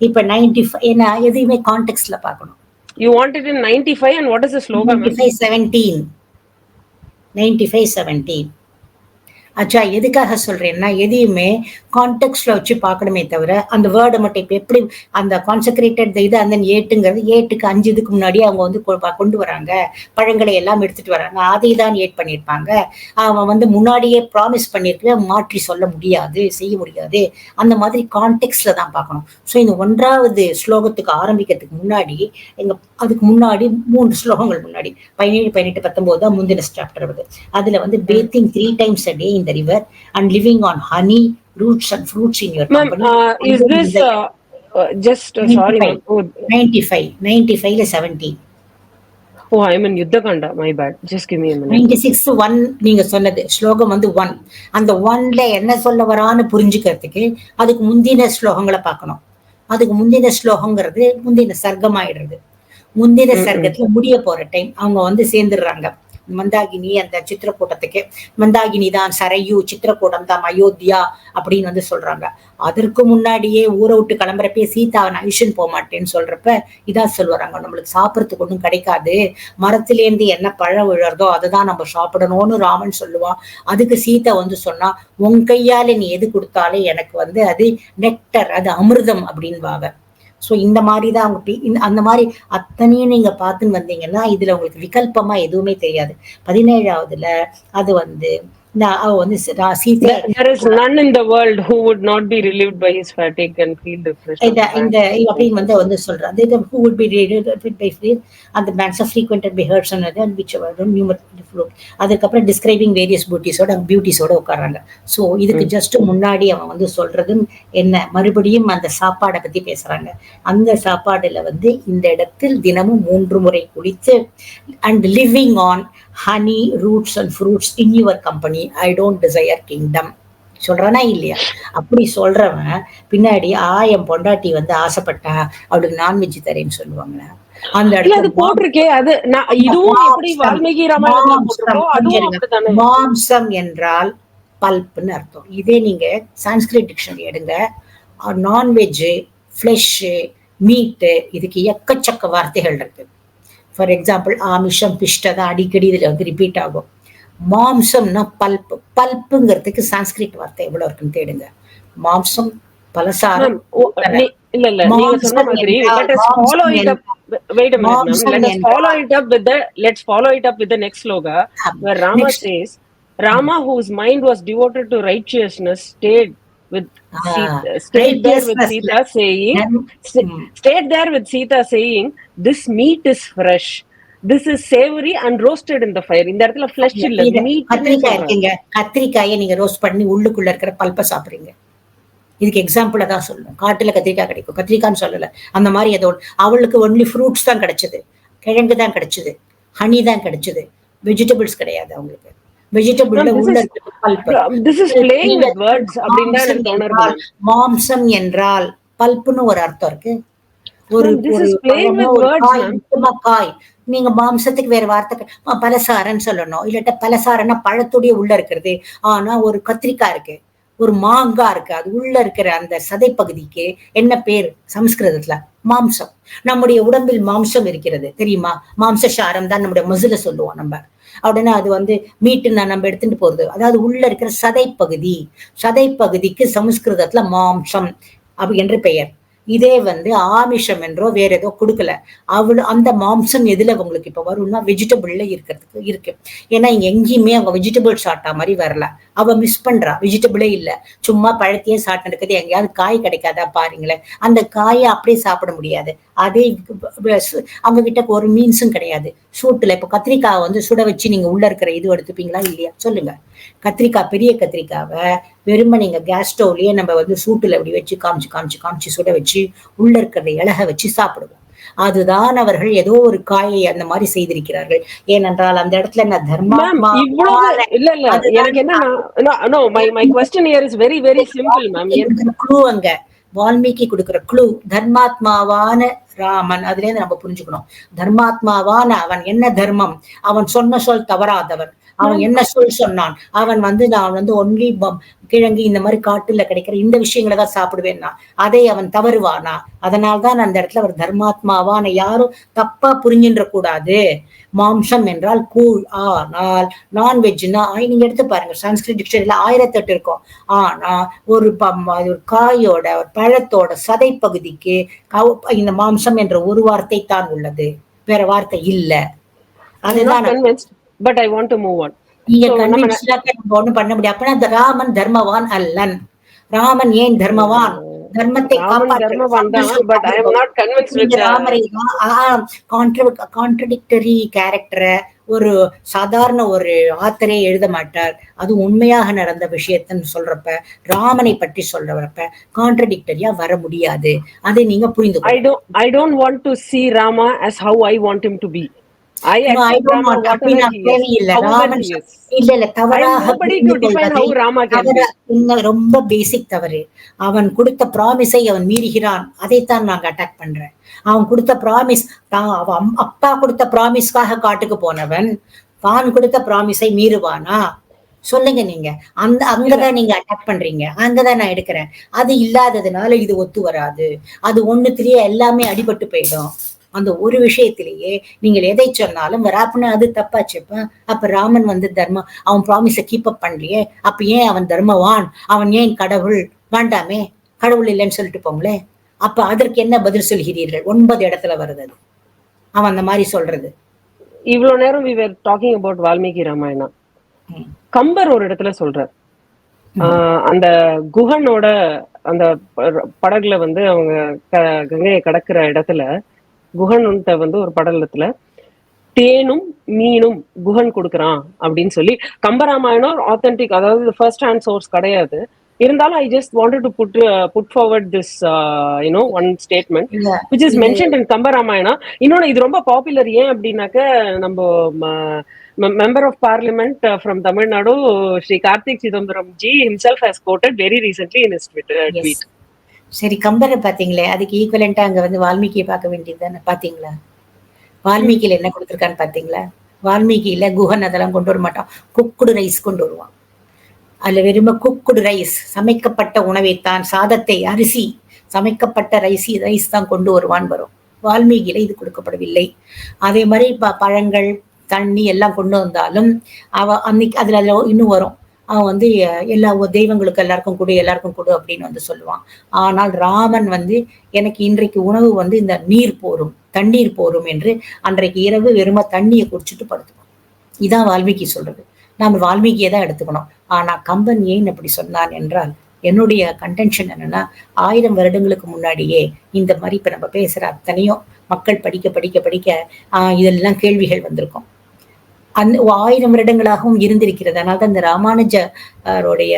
இப்ப 95 ஏன்னா எதையுமே கான்டெக்ஸ்ட்ல பார்க்கணும். You want it in 95 and what is the slogan? 95:17. 95:17. அச்சா எதுக்காக சொல்றேன்னா எதையுமே கான்டெக்ட்ல வச்சு பார்க்கணுமே தவிர அந்த வேர்டை மட்டும் இப்ப எப்படி அந்த கான்செக்ரேட்டட் இது அந்த ஏட்டுங்கிறது ஏட்டுக்கு 5 இதுக்கு முன்னாடி அவங்க வந்து கொண்டு வராங்க, பழங்களை எல்லாம் எடுத்துட்டு வராங்க, அதை தான் ஏட் பண்ணியிருப்பாங்க. அவன் வந்து முன்னாடியே ப்ராமிஸ் பண்ணியிருக்க மாற்றி சொல்ல முடியாது, செய்ய முடியாது. அந்த மாதிரி கான்டெக்ட்ல தான் பார்க்கணும். ஸோ இந்த 1வது ஸ்லோகத்துக்கு ஆரம்பிக்கிறதுக்கு முன்னாடி அதுக்கு முன்னாடி 3 ஸ்லோகங்கள் முன்னாடி 17, 18, 19 தான் முந்தின சாப்டர் வருது. அதுல வந்து bathing 3 times a day in the river and living on honey, roots and fruits in your company. Is this just 95, sorry 95ல 17. Oh, I'm in Yuddhakanda, my bad. Just give me a minute. 96 1 நீங்க சொன்னது ஸ்லோகம் வந்து 1. அந்த 1ல என்ன சொல்ல வரான்னு புரிஞ்சுக்கிறதுக்கு அதுக்கு முந்தின ஸ்லோகங்களை பார்க்கணும். அதுக்கு முந்தின ஸ்லோகங்கிறது முந்தின சர்க்கம் ஆயிடுறது. முந்தின சர்க்கத்துல முடிய போற டைம் அவங்க வந்து சேர்ந்துடுறாங்க. மந்தாகினி அந்த சித்திரக்கூட்டத்துக்கு. மந்தாகினி தான் சரையு, சித்திரக்கூடம் தான் அயோத்தியா அப்படின்னு வந்து சொல்றாங்க. அதற்கு முன்னாடியே ஊரை விட்டு கிளம்புறப்பே சீதா நான் அழிச்சுன்னு போக மாட்டேன்னு சொல்றப்ப இதான் சொல்லுவாங்க, நம்மளுக்கு சாப்பிடறதுக்கு ஒண்ணும் கிடைக்காது, மரத்திலேருந்து என்ன பழம் விழறதோ அதுதான் நம்ம சாப்பிடணும்னு ராமன் சொல்லுவான். அதுக்கு சீதா வந்து சொன்னா, உன் கையால நீ எது கொடுத்தாலே எனக்கு வந்து அது நெக்டர், அது அமிர்தம் அப்படின்வாங்க. சோ இந்த மாதிரிதான் அவங்க அந்த மாதிரி அத்தனையும் நீங்க பார்த்துன்னு வந்தீங்கன்னா இதுல உங்களுக்கு விகல்பமா எதுவுமே தெரியாது. 17வதுல அது வந்து அவ வந்து Sita There is none in the world who would not be relieved by his fatigue and feel refreshed on இந்த the இந்த banks of the அப்படின்னு வந்து Ganges. வந்து சொல்றான். They who would be rated by free and the banks are frequented by herds and which were numerous. அதுக்கப்புறம் டிஸ்கிரைபிங் வேரியஸ் பியூட்டிஸோட உட்கார்றாங்க. ஸோ இதுக்கு Mm. ஜஸ்ட் முன்னாடி அவன் வந்து சொல்றது என்ன, மறுபடியும் அந்த சாப்பாடை பத்தி பேசுறாங்க. அந்த சாப்பாடுல வந்து இந்த இடத்தில் தினமும் 3 முறை குளித்து and living on honey roots and fruits in your company I don't desire kingdom சொல்றானா இல்லையா? அப்படி சொல்றவன் பின்னாடி என் பொண்டாட்டி வந்து ஆசைப்பட்டா அவளுக்கு நான்வெஜ் தரேன்னு சொல்லுவாங்க. அந்த இல்ல இடத்துல அது போட்டிருக்கே அது இதுவும் எப்படி மாம்சம் வால்மீகி ராமாயணத்துல மாம்சம் போட்டிருக்கோ கொஞ்சம் அதுவும் இருங்க. அப்படித்தானே. மாம்சம் என்றால் பல்ப்னு அர்த்தம். இதே நீங்க சான்ஸ்கிரிட் டிக்ஷனரி எடுங்க, நான்வெஜ், ஃபிளஷ், மீட்டு, இதுக்கு எக்கச்சக்க வார்த்தைகள் இருக்கு. ஃபார் எக்ஸாம்பிள் ஆமிஷம், பிஷ்ட தான் அடிக்கடி இதுல வந்து ரிப்பீட் ஆகும். மாம்சம்னா பல்ப், பல்ப்புங்கிறதுக்கு சான்ஸ்கிரிட் வார்த்தை எவ்வளவு இருக்குன்னு தேடுங்க. மாம்சம், பலசாரம், மேம் பூத்தனை. இல்ல இல்ல நீங்க சொன்ன மாம்சம் மாதிரி என்றால் let us follow மாம்சம் it up. என்றால் Wait a minute, ma'am. மாம்சம் Let us follow என்றால் it up with the let's follow it up with the next sloga where Rama next says, Rama, whose mind was devoted to righteousness, with stayed there with ரைட்டியஸ்னஸ்ல Sita saying, stayed there with Sita saying, this meat is fresh. This is savory and roasted in the fire. இந்த இடத்துல flesh இல்ல இது மீட்னே கத்திரிக்காய் சொல்றாரு. இருக்குங்க, கத்திரிக்காயை நீங்க ரோஸ்ட் பண்ணி உள்ளுக்குள்ள இருக்கிற பல்ப்பை சாப்பிடுறீங்க. இதுக்கு எக்ஸாம்பிள தான் சொல்லணும். காட்டுல கத்திரிக்காய் கிடைக்கும், கத்திரிக்கான்னு சொல்லல. அந்த மாதிரி ஏதோ அவளுக்கு ஒன்லி ஃப்ரூட்ஸ் தான் கிடைச்சது, கிழங்கு தான் கிடைச்சது, ஹனி தான் கிடைச்சது, வெஜிடபிள்ஸ் கிடையாது அவங்களுக்கு. வெஜிடபிள்ல Ma'am, உள்ள இருக்கிற பல்ப். this is playing நீங்க with words அப்படின்னு தான் மாம்சம் எனக்கு தோணுறது என்றால் மேம். மாம்சம் என்றால் பல்ப்னு ஒரு அர்த்தம் இருக்கு. ஒரு Ma'am, this ஒரு is playing பழமோ with ஒரு words, காய், ma'am. முக்கியமா காய். நீங்க மாம்சத்துக்கு வேற வார்த்தை பலசாரன்னு சொல்லணும். இல்லாட்ட பலசாரன்னா பழத்துடைய உள்ள இருக்கிறது. ஆனா ஒரு கத்திரிக்காய் இருக்கு, ஒரு மாங்காய் இருக்கு, அது உள்ள இருக்கிற அந்த சதை பகுதிக்கு என்ன பேர் சமஸ்கிருதத்துல? மாம்சம். நம்முடைய உடம்பில் மாம்சம் இருக்கிறது தெரியுமா? மாம்சசாரம் தான் நம்முடைய மசுல சொல்லுவோம் நம்ம. அப்படின்னா அது வந்து மீட்டுன்னா நம்ம எடுத்துட்டு போறது, அதாவது உள்ள இருக்கிற சதைப்பகுதி. சதைப்பகுதிக்கு சமஸ்கிருதத்துல மாம்சம் அப்படி என்று பெயர். இதே வந்து ஆமிஷம் என்றோ வேற ஏதோ கொடுக்கல. அந்த மாம்சம் எதுல உங்களுக்கு இப்ப வரும்னா வெஜிடபிள்ல இருக்கிறதுக்கு இருக்கு. ஏன்னா இங்க எங்கேயுமே அவங்க வெஜிடபிள் சாப்பிட்டா மாதிரி வரல. அவ மிஸ் பண்றா, வெஜிடபிளே இல்ல, சும்மா பழத்தையே சாப்பிட்டு இருக்குது. எங்கேயாவது காய் கிடைக்காதா பாருங்களேன். அந்த காயை அப்படியே சாப்பிட முடியாது. அதே அவங்க கிட்ட ஒரு மீன்ஸும் கிடையாது. சூட்டுல இப்ப கத்திரிக்காய் வந்து சுட வச்சு நீங்க உள்ள இருக்கிற இது எடுத்துப்பீங்களா இல்லையா சொல்லுங்க? கத்திரிக்காய், பெரிய கத்திரிக்காவை வெறும நீங்க கேஸ் ஸ்டவ்லயே நம்ம வந்து சூட்டுல அப்படி வச்சு காமிச்சு காமிச்சு காமிச்சு சுட வச்சு உள்ள இருக்கிற இலக வச்சு சாப்பிடுவோம். அதுதான் அவர்கள் ஏதோ ஒரு காயை அந்த மாதிரி செய்திருக்கிறார்கள். ஏனென்றால் அந்த இடத்துல நான் மேம் இவ்வளவு தர்மாத்மாவான இல்ல இல்ல அதுதான் எனக்கு என்னன்னா no my question here is very very simple ma'am. Clue அங்க வால்மீகி கொடுக்கிற க்ளூ தர்மாத்மாவான ராமன். அதுல இருந்து நம்ம புரிஞ்சுக்கணும், தர்மாத்மாவான அவன் என்ன தர்மம், அவன் சொன்ன சொல் தவறாதவன். அவன் என்ன சொல் சொன்னான், அவன் வந்து நான் வந்து ஒன்லி கிழங்கு இந்த மாதிரி காட்டுல கிடைக்கிற இந்த விஷயங்களை தான் சாப்பிடுவேன்னா அதை அவன் தவறுவானா? அதனால்தான் அந்த இடத்துல அவர் தர்மாத்மாவான, யாரும் தப்பா புரிஞ்சின்ற கூடாது. மாம்சம் என்றால் கூழ். ஆனால் நான்வெஜ்னா நீங்க எடுத்து பாருங்க, சான்ஸ்கிரிட் டிக்ஷனரியில 1008 இருக்கும். ஆனா ஒரு காயோட ஒரு பழத்தோட சதை பகுதிக்கு இந்த மாம்சம் என்ற ஒரு வார்த்தை தான் உள்ளது, வேற வார்த்தை இல்ல. அதுதான் but I want to move on. நீங்க கன்வின்ஸ்டா ஒண்ணும் பண்ண முடியாது. அப்பனா அந்த ராமன் தர்மவான் அல்லன். ராமன் ஏன் தர்மவான்? தர்மத்தை கான்ட்ரடிக்டரி கேரக்டரை ஒரு சாதாரண ஒரு ஆத்தரே எழுத மாட்டார். அது உண்மையாக நடந்த விஷயத்தன்னு சொல்றப்ப, ராமனை பற்றி சொல்றப்ப கான்ட்ரடிக்டரியா வர முடியாது. அதை நீங்க புரிந்து I don't want to see Rama as how I want him to be. I accept Rama whatever he is. However he is. Nobody to define how Rama can be. ரொம்ப பேசிக் தவறு. அவன் கொடுத்த ப்ராமிஸை அவன் மீறுகிறான். அதைத்தான் நாங்க அட்டாக் பண்றேன். அவன் கொடுத்த ப்ராமிஸ், அவன் அப்பா கொடுத்த ப்ராமிஸ்க்காக காட்டுக்கு போனவன் தான் கொடுத்த ப்ராமிஸை மீறுவானா? சொல்லுங்க நீங்க. இல்ல, அங்கதான் நீங்க அட்டாக் பண்றீங்க. அங்கதான் நான் எடுக்கிறேன். அது இல்லாததுனால இது ஒத்து வராது. அது ஒண்ணுத்திலேயே எல்லாமே அடிபட்டு போயிடும். அந்த ஒரு விஷயத்திலேயே நீங்கள் எதை சொன்னாலும் வராப்புன்னு அது தப்பாச்சுப்ப. அப்ப ராமன் வந்து அவன் ப்ராமிஸ கீப் அப் பண்ணலையே. அப்ப ஏன் அவன் தர்மவான்? அவன் ஏன் கடவுள்? வேண்டாமே. கடவுள் இல்லைன்னு சொல்லிட்டு போங்களே. அப்ப அதற்கு என்ன பதில் சொல்கிறீர்கள்? 9 இடத்துல வருது அது. அவன் அந்த மாரி சொல்றது. இவ்வளவு நேரம் we were talking about Valmiki Ramayana. ம். கம்பர் ஒரு இடத்துல சொல்றார். ம். அந்த குஹனோட அந்த படகுல வந்து அவங்க கங்கையை கடக்குற இடத்துல குஹன்கிட்ட வந்து ஒரு படலத்துல தேனும் மீனும் குஹன் கொடுக்குறான் அப்படின்னு சொல்லி கம்பராமாயணம் ஆத்தென்டிக், அதாவது ஃபர்ஸ்ட் ஹேண்ட் சோர்ஸ் கிடையாது. இருந்தாலும் I just wanted to put forward this one statement இல்ல. விச் இஸ் இது மென்ஷன்ட் இன் கம்பராமாயணா. இன்னொன்னு இது ரொம்ப பாப்புலர் ஏன் அப்படின்னாக்க, நம்ம member of parliament from Tamil Nadu, Sri Karthik Chidambaram ji himself has quoted very recently in his Twitter yes. tweet. சரி கம்பர பாத்தீங்களே, அதுக்கு ஈக்குவலண்டா அங்க வந்து வால்மீகியை பார்க்க வேண்டியது தானே. பாத்தீங்களா? வால்மீகியில என்ன கொடுத்திருக்கான்னு பாத்தீங்களா? வால்மீகியில குஹன் அதெல்லாம் கொண்டு வர மாட்டான். குக்குடு ரைஸ் கொண்டு வருவான். அதுல வெறும குக்குடு ரைஸ், சமைக்கப்பட்ட உணவைத்தான், சாதத்தை, அரிசி, சமைக்கப்பட்ட ரைஸ் தான் கொண்டு வருவான் வரும். வால்மீகியில இது கொடுக்கப்படவில்லை. அதே மாதிரி பழங்கள், தண்ணி எல்லாம் கொண்டு வந்தாலும் அன்னைக்கு அதுல இன்னும் வரும். அவன் வந்து எல்லா தெய்வங்களுக்கு எல்லாருக்கும் கொடு, எல்லாருக்கும் கொடு அப்படின்னு வந்து சொல்லுவான். ஆனால் ராமன் வந்து எனக்கு இன்றைக்கு உணவு வந்து இந்த நீர் போரும், தண்ணீர் போரும் என்று அன்றைக்கு இரவு வெறும தண்ணியை குடிச்சிட்டு படுத்துவான். இதான் வால்மீகி சொல்றது. நாம வால்மீகியை தான் எடுத்துக்கணும். ஆனா கம்பன் ஏன் அப்படி சொன்னான் என்றால், என்னுடைய கன்டென்ஷன் என்னன்னா, 1000 வருடங்களுக்கு முன்னாடியே இந்த மாதிரி இப்ப நம்ம பேசுற அத்தனையும் மக்கள் படிக்க படிக்க படிக்க இதெல்லாம் கேள்விகள் வந்திருக்கும். 1000 வருடங்களாகவும் இருந்திருக்கிறது. அதனால தான் இந்த ராமானுஜருடைய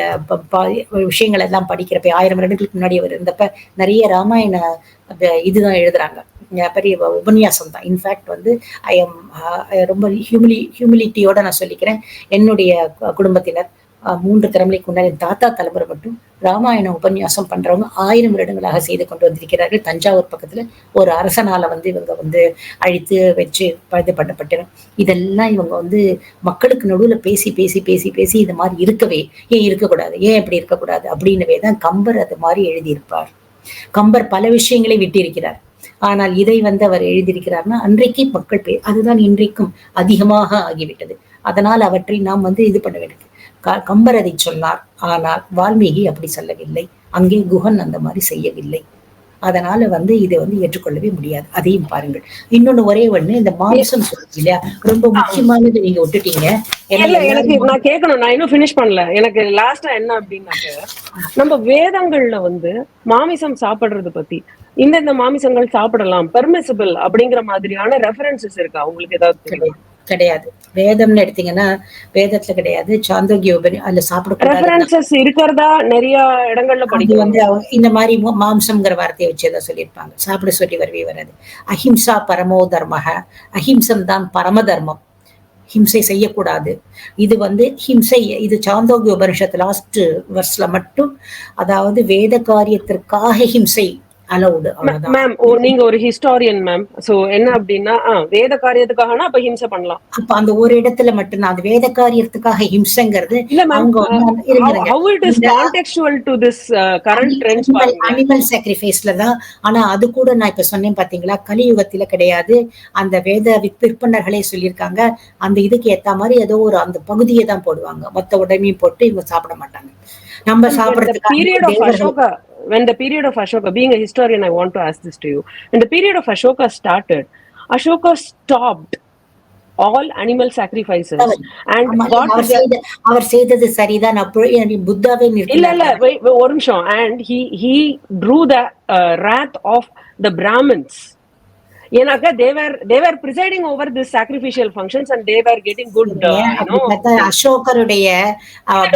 விஷயங்கள் எல்லாம் படிக்கிறப்ப 1000 வருடங்களுக்கு முன்னாடி அவர் இருந்தப்ப நிறைய ராமாயண இதுதான் எழுதுறாங்க. பெரிய உபன்யாசம் தான். இன்ஃபேக்ட் வந்து ஐ எம் ரொம்ப ஹியூமிலிட்டியோட நான் சொல்லிக்கிறேன். என்னுடைய குடும்பத்தினர் 3 தலைமுறைக்கு முன்னாடி தாத்தா தலைமுறை மட்டும் ராமாயண உபன்யாசம் பண்றவங்க 1000 வருடங்களாக செய்து கொண்டு வந்திருக்கிறார்கள். தஞ்சாவூர் பக்கத்துல ஒரு அரசனால வந்து இவங்க வந்து அழித்து வச்சு இது பண்ணப்பட்டிரும். இதெல்லாம் இவங்க வந்து மக்களுக்கு நடுவுல பேசி பேசி பேசி பேசி இது மாதிரி இருக்கவே ஏன் இருக்கக்கூடாது, ஏன் இப்படி இருக்கக்கூடாது அப்படின்னவே தான் கம்பர் அது மாதிரி எழுதியிருப்பார். கம்பர் பல விஷயங்களை விட்டிருக்கிறார். ஆனால் இதை வந்து அவர் எழுதியிருக்கிறார்னா அன்றைக்கு மக்கள் அதுதான் இன்றைக்கும் அதிகமாக ஆகிவிட்டது. அதனால் அவற்றை நாம் வந்து இது பண்ண வேண்டும். கம்பர் அதை சொன்னார். ஆனால் வால்மீகி அப்படி சொல்லவில்லை. அங்கே குஹன் அந்த மாதிரி செய்யவில்லை. அதனால வந்து இதை வந்து ஏற்றுக்கொள்ளவே முடியாது. அதையும் பாருங்கள். இன்னொன்னு ஒரே ஒண்ணு, இந்த மாம்சம் சொல்லுங்க இல்லையா, ரொம்ப முக்கியமானது நீங்க விட்டுட்டீங்க. எனக்கு நான் கேட்கணும், நான் இன்னும் பினிஷ் பண்ணல. எனக்கு லாஸ்டா என்ன அப்படின்னாக்க, நம்ம வேதங்கள்ல வந்து மாமிசம் சாப்பிடுறது பத்தி இந்த மாமிசங்கள் சாப்பிடலாம் பெர்மிசிபிள் அப்படிங்கிற மாதிரியான ரெஃபரன்சஸ் இருக்கா உங்களுக்கு ஏதாவது தெரியும்? கிடையாது. வேதம்னு எடுத்தீங்கன்னா வேதத்துல கிடையாது. சாந்தோக்கிய அதுல சாப்பிடக்கூடாது ரெஃபரன்சஸ் இருக்கிறதா நிறைய இடங்கள்ல அது வந்து படிக்கிறோம். இந்த மாதிரி மாம்சம்ங்கிற வார்த்தையை வச்சுதான் சொல்லியிருப்பாங்க. சாப்பிட சொல்லி வரவே வராது. அஹிம்சா பரமோ தர்மக, அஹிம்சம் தான் பரம தர்மம். ஹிம்சை செய்யக்கூடாது. இது வந்து ஹிம்சை, இது சாந்தோக்கிய உபனிஷத்து லாஸ்ட் வர்ஸ்ல மட்டும், அதாவது வேத காரியத்திற்காக ஹிம்சை அலவுடு. மேம் நீங்க ஒரு ஹிஸ்டாரியன் மேம். சோ என்ன அப்படின்னா வேத காரியத்துக்காகனா அப்ப ஹிம்சை பண்ணலாம். அப்ப அந்த ஒரு இடத்துல மட்டும் நான் அது வேத காரியத்துக்காக ஹிம்சைங்கிறது இல்ல மேம். அவங்க how it is contextual to this current trends பாருங்க. அனிமல் சாக்ரிஃபைஸ்ல தான். ஆனா அது கூட நான் இப்ப சொன்னேன் பாத்தீங்களா, கலியுகத்துல கிடையாது. அந்த வேத விற்பனர்களே சொல்லியிருக்காங்க, அந்த இதுக்கு ஏத்த மாதிரி ஏதோ ஒரு அந்த பகுதியை தான் போடுவாங்க. மொத்த உடமையும் போட்டு இவங்க சாப்பிட மாட்டாங்க. நம்ம சாப்பிடறதுக்கு when the period of Ashoka, being a historian, I want to ask this to you. When the period of Ashoka started, Ashoka stopped all animal sacrifices and அவர் செய்தது சரிதான். புத்தாவே இல்ல ஒரு நிமிஷம். and he drew the wrath of the Brahmins. ஏனாக்க they were presiding over this sacrificial functions and they were getting good அசோகருடைய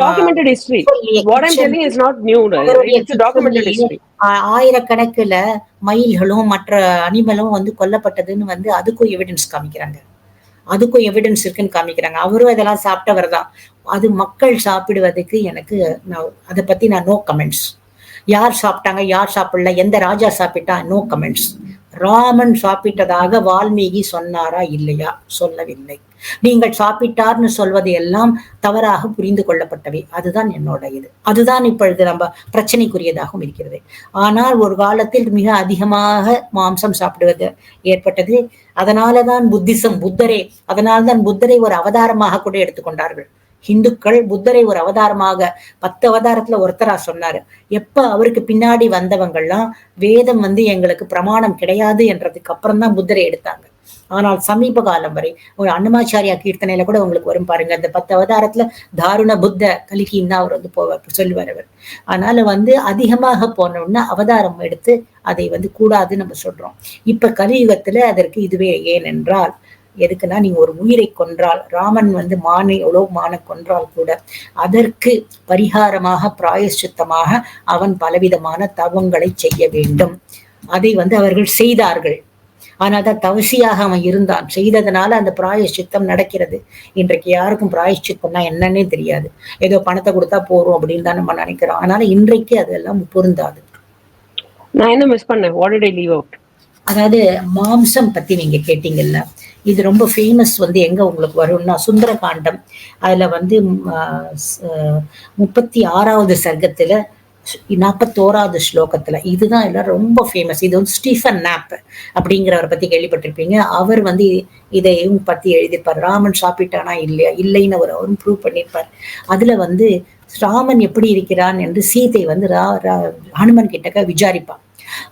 documented history. What I'm telling is not new, it's a documented history. ஆயிரக்கணக்குல மயில்களும் மற்ற அனிமலும் வந்து கொல்லப்பட்டதுன்னு வந்து அதுக்கும் எவிடன்ஸ் காமிக்கிறாங்க. அதுக்கும் எவிடன்ஸ் இருக்குன்னு காமிக்கிறாங்க. அவரும் இதெல்லாம் சாப்பிட்டவர் தான். அது மக்கள் சாப்பிடுவதற்கு எனக்கு அதை பத்தி நான் நோ கமெண்ட்ஸ். யார் சாப்பிட்டாங்க, யார் சாப்பிடல, எந்த ராஜா சாப்பிட்டா, நோ கமெண்ட்ஸ். ராமன் சாப்பிட்டதாக வால்மீகி சொன்னாரா இல்லையா? சொல்லவில்லை. நீங்கள் சாப்பிட்டார்னு சொல்வது எல்லாம் தவறாக புரிந்து கொள்ளப்பட்டவை. அதுதான் என்னோட இது. அதுதான் இப்பொழுது நம்ம பிரச்சனைக்குரியதாகவும் இருக்கிறது. ஆனால் ஒரு காலத்தில் மிக அதிகமாக மாம்சம் சாப்பிடுவது ஏற்பட்டது. அதனாலதான் அதனால்தான் புத்தரை ஒரு அவதாரமாக கூட எடுத்துக்கொண்டார்கள். ஹிந்துக்கள் புத்தரை ஒரு அவதாரமாக 10 அவதாரத்துல ஒருத்தரா சொன்னாரு. எப்ப அவருக்கு பின்னாடி வந்தவங்கள்லாம் வேதம் எங்களுக்கு பிரமாணம் கிடையாது என்றதுக்கு அப்புறம் தான் புத்தரை எடுத்தாங்க. ஆனால் சமீப காலம் வரை ஒரு அன்னமாச்சாரியா கீர்த்தனையில கூட உங்களுக்கு வரும் பாருங்க, அந்த 10 அவதாரத்துல தாருண புத்த கலிக்கின்னு தான் அவர் போவார், சொல்லுவார் அவர். அதனால அதிகமாக போனோம்னா அவதாரம் எடுத்து அதை கூடாதுன்னு நம்ம சொல்றோம். இப்ப கலியுகத்துல அதற்கு இதுவே ஏனென்றால் எதுக்குன்னா, நீங்க ஒரு உயிரை கொன்றால், ராமன் மானை எவ்வளவு மான கொன்றால் கூட அதற்கு பரிகாரமாக பிராயஷ்சித்தமாக அவன் பலவிதமான தவங்களை செய்ய வேண்டும். அதை அவர்கள் செய்தார்கள். ஆனால்தான் தவசியாக அவன் இருந்தான். செய்ததுனால அந்த பிராயஷ்சித்தம் நடக்கிறது. இன்றைக்கு யாருக்கும் பிராயஷ்சித்தம்னா என்னன்னே தெரியாது. ஏதோ பணத்தை கொடுத்தா போறோம் அப்படின்னு தான் நம்ம நினைக்கிறோம். அதனால இன்றைக்கு அதெல்லாம் பொருந்தாது. நான் என்ன மிஸ் பண்ணேன்? What did I leave out? அதாவது மாம்சம் பத்தி நீங்க கேட்டீங்கல்ல, இது ரொம்ப ஃபேமஸ் எங்க உங்களுக்கு வரும்னா சுந்தரகாண்டம். அதுல 36வது சர்க்கத்துல 41வது ஸ்லோகத்துல இதுதான் எல்லாம் ரொம்ப ஃபேமஸ். இது ஸ்டீஃபன் நாப் அப்படிங்கிறவரை பத்தி கேள்விப்பட்டிருப்பீங்க. அவர் இதையும் பத்தி எழுதியிருப்பார். ராமன் சாப்பிட்டானா இல்லையா, இல்லைன்னு அவரும் ப்ரூவ் பண்ணியிருப்பார். அதுல ராமன் எப்படி இருக்கிறான் என்று சீதை ஹனுமன் கிட்டக்க விசாரிப்பான்.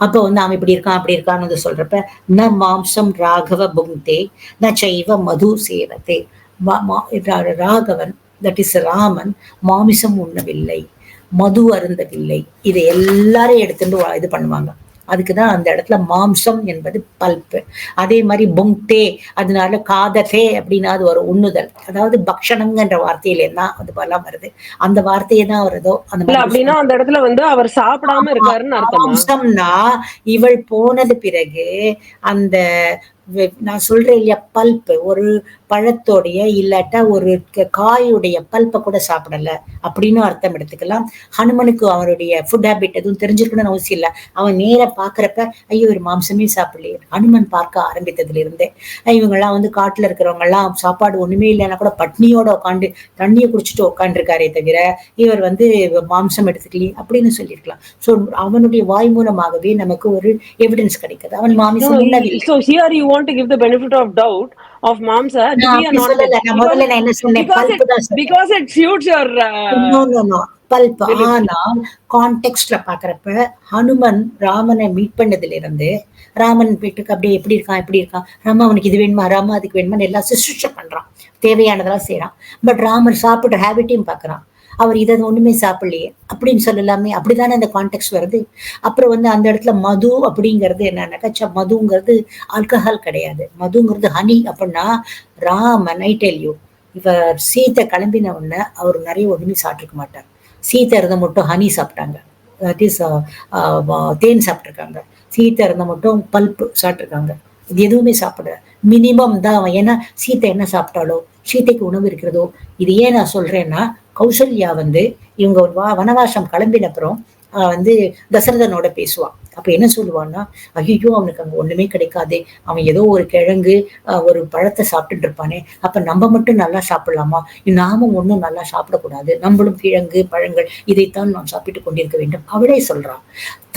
அப்ப அவன் இப்படி இருக்கான் அப்படி இருக்கான்னு சொல்றப்ப, ந மாம்சம் ராகவ புங்தே ந சைவ மது சேவத்தே. ராகவன், தட் இஸ் ராமன், மாமிசம் உண்ணவில்லை, மது அருந்தவில்லை. இதை எல்லாரும் எடுத்துட்டு இது பண்ணுவாங்க. அதுக்குதான் அந்த இடத்துல மாம்சம் என்பது பல்ப்பு. அதே மாதிரி பொங்டே, அதனால காததே அப்படின்னா அது ஒரு உண்ணுதல், அதாவது பக்ஷணம்ங்கிற வார்த்தையில தான் அது எல்லாம் வருது. அந்த வார்த்தையை தான் வருதோ அந்த மாதிரி. அப்படின்னா அந்த இடத்துல அவர் சாப்பிடாம இருக்காருன்னு அர்த்தமா? மாம்சம்னா இவள் போனது பிறகு அந்த நான் சொல்றேன் இல்லையா, பல்ப், ஒரு பழத்தோடைய இல்லாட்டா ஒரு காயுடைய பல்ப்பை கூட சாப்பிடல அப்படின்னு அர்த்தம் எடுத்துக்கலாம். ஹனுமனுக்கு அவருடைய ஃபுட் ஹேபிட் எதுவும் தெரிஞ்சுக்கணும்னு அவசியம் இல்லை. அவன் நேர பாக்குறப்ப ஐயோ ஒரு மாம்சமே சாப்பிடலையே. ஹனுமன் பார்க்க ஆரம்பித்ததுல இருந்தே இவங்கெல்லாம் காட்டுல இருக்கிறவங்க எல்லாம் சாப்பாடு ஒண்ணுமே இல்லைன்னா கூட பட்னியோட உட்காந்து தண்ணியை குடிச்சிட்டு உட்காந்துருக்காரே தவிர இவர் மாம்சம் எடுத்துக்கலையே அப்படின்னு சொல்லியிருக்கலாம். சோ அவனுடைய வாய் மூலமாகவே நமக்கு ஒரு எவிடன்ஸ் கிடைக்குது அவன் மாமிசம் உண்ணவில்லை. So here you want to give the benefit of doubt of mamsa to be a non-veg because it suits your bulb. ஆனால் கான்டெக்ஸ்ட்ல பாக்குறப்ப ஹனுமன் ராமனை மீட் பண்ணதுல இருந்து ராமன் வீட்டுக்கு அப்படியே எப்படி இருக்கான் ராமா அவனுக்கு இது வேணுமா, ராமா அதுக்கு வேணுமா எல்லாம் சிஸ்டர் பண்றான், தேவையானதெல்லாம் செய்யறான். பட் ராமர் சாப்பிடுற ஹேபிட்டையும் பாக்குறான். அவர் இதை ஒண்ணுமே சாப்பிடலையே அப்படின்னு சொல்லலாமே. அப்படித்தானே அந்த கான்டெக்ட் வருது. அப்புறம் அந்த இடத்துல மது அப்படிங்கிறது என்னன்னாக்கா, மதுங்கிறது ஆல்கஹால் கிடையாது. மதுங்கிறது ஹனி. அப்படின்னா ராமன், ஐ டெல் யூ, இவர் சீத்தை கிளம்பின உடனே அவர் நிறைய ஒண்ணுமே சாப்பிட்டுருக்க மாட்டார். சீத்தை இருந்த மட்டும் ஹனி சாப்பிட்டாங்க, தட் இஸ் தேன் சாப்பிட்டுருக்காங்க. சீத்தை இருந்த மட்டும் பல்ப்பு சாப்பிட்டுருக்காங்க. இது எதுவுமே சாப்பிட மினிமம் தான் அவன். ஏன்னா சீத்தை என்ன சாப்பிட்டாலோ, சீத்தைக்கு உணவு இருக்கிறதோ. இது ஏன் நான் சொல்றேன்னா, கௌசல்யா இவங்க வனவாசம் கிளம்பின அப்புறம் தசரதனோட பேசுவான். அப்ப என்ன சொல்லுவான்னா, ஐயோ அவனுக்கு அங்க ஒண்ணுமே கிடைக்காதே, அவன் ஏதோ ஒரு கிழங்கு ஒரு பழத்தை சாப்பிட்டுட்டு இருப்பானே, அப்ப நம்ம மட்டும் நல்லா சாப்பிடலாமா, நாமும் ஒண்ணும் நல்லா சாப்பிடக்கூடாது, நம்மளும் கிழங்கு பழங்கள் இதைத்தான் நாம் சாப்பிட்டு கொண்டிருக்க வேண்டும் அவளே சொல்றான்.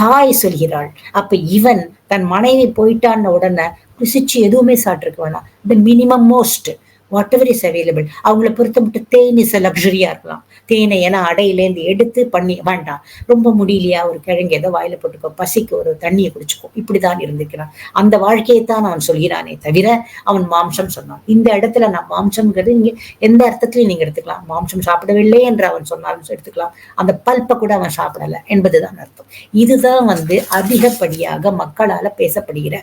தாய் சொல்கிறாள். அப்ப இவன் தன் மனைவி போயிட்டான்னு உடனே ருசிச்சு எதுவுமே சாப்பிட்டுருக்க வேணாம். த minimum most what ever is available. அவங்கள பொறுத்த மட்டும் தேன் இஸ் லக்ஸரியா இருக்கலாம். தேனை ஏன்னா அடையிலேருந்து எடுத்து பண்ணி வேண்டாம், ரொம்ப முடியலையா ஒரு கிழங்கு ஏதோ வாயில போட்டுக்கோ, பசிக்கு ஒரு தண்ணியை குடிச்சுக்கோ, இப்படிதான் இருந்துக்கிறான். அந்த வாழ்க்கையைத்தான் அவன் சொல்கிறானே தவிர அவன் மாம்சம் சொன்னான். இந்த இடத்துல நான் மாம்சம்ங்கிறது நீங்க எந்த அர்த்தத்திலையும் நீங்க எடுத்துக்கலாம். மாம்சம் சாப்பிடவில்லை என்று அவன் சொன்னாலும் எடுத்துக்கலாம். அந்த பல்ப்பை கூட அவன் சாப்பிடல என்பதுதான் அர்த்தம். இதுதான் அதிகப்படியாக மக்களால பேசப்படுகிற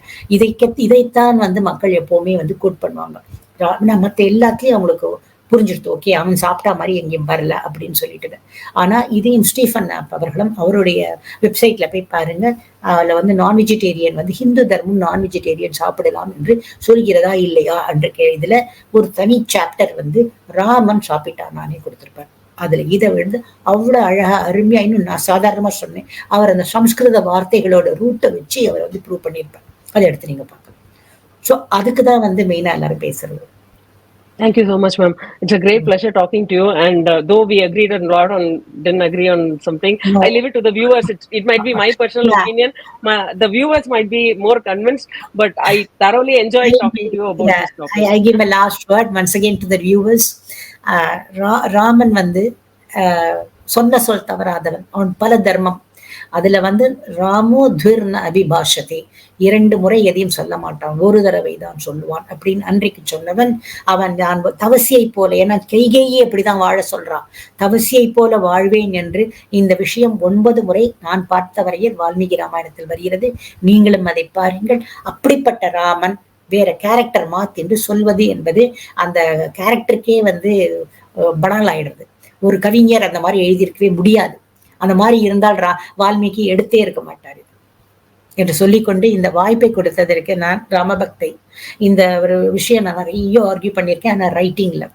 இதைத்தான் மக்கள் எப்பவுமே கோட் பண்ணுவாங்க. மத்த எல்லாத்தையும் அவங்களுக்கு புரிஞ்சிருது. ஓகே, அவன் சாப்பிட்டா மாதிரி எங்கேயும் வரல அப்படின்னு சொல்லிட்டு. ஆனா இதையும் ஸ்டீஃபன் அவர்களும் அவருடைய வெப்சைட்ல போய் பாருங்க. அதுல நான் வெஜிடேரியன் ஹிந்து தர்மம் நான் வெஜிடேரியன் சாப்பிடலாம் என்று சொல்கிறதா இல்லையா என்ற இதுல ஒரு தனி சாப்டர் ராமன் சாப்பிட்டானே கொடுத்திருப்பார். அதுல இதை அவ்வளவு அழகா அருமையா, இன்னும் நான் சாதாரணமா சொன்னேன், அவர் அந்த சம்ஸ்கிருத வார்த்தைகளோட ரூட்டை வச்சு அவர் ப்ரூவ் பண்ணியிருப்பார். அதை எடுத்து நீங்க பார்க்கலாம். சோ அதுக்குதான் மெயினா எல்லாரும் பேசுறது. Thank you so much, ma'am. It's a great pleasure talking to you. And though we agreed a lot on, didn't agree on something, I No, leave it to the viewers. It might be my personal yeah. opinion. The viewers might be more convinced, but I thoroughly enjoyed talking to you about Yeah, this topic. I give my last word once again to the viewers. Raman வந்து சொன்ன சொல் தவறாதவன், அவன் பல தர்மம். அதுல வந்து ராமோ துர்ன அபிபாஷதே, 2 முறை எதையும் சொல்ல மாட்டான், ஒரு தடவை தான் சொல்லுவான் அப்படின்னு அன்றைக்கு சொன்னவன். அவன் நான் தவசியை போல, ஏன்னா கைகேயி அப்படிதான் வாழ சொல்றான், தவசியை போல வாழ்வேன் என்று இந்த விஷயம் 9 முறை நான் பார்த்த வரையில் வால்மீகி ராமாயணத்தில் வருகிறது. நீங்களும் அதை பாருங்கள். அப்படிப்பட்ட ராமன் வேற கேரக்டர் மாத் என்று சொல்வது என்பது அந்த கேரக்டருக்கே வந்து படங்கள் ஆயிடுறது. ஒரு கவிஞர் அந்த மாதிரி எழுதியிருக்கவே முடியாது. அந்த மாதிரி இருந்தால் வால்மீகி எடுத்தே இருக்க மாட்டாரு என்று சொல்லிக்கொண்டு இந்த வாய்ப்பை கொடுத்ததற்கு நான் ராமபக்தை. இந்த ஒரு விஷயம் நான் நிறைய ஆர்கியூ பண்ணியிருக்கேன், ஆனால் ரைட்டிங்ல.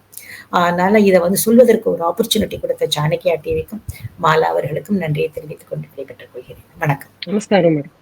அதனால இதை வந்து சொல்வதற்கு ஒரு ஆப்பர்ச்சுனிட்டி கொடுத்த சாணக்கியா டிவிக்கும் மாலா அவர்களுக்கும் நன்றியை தெரிவித்துக் கொண்டு விடைபெற்றுக் கொள்கிறேன். வணக்கம். நமஸ்காரம், மேடம்.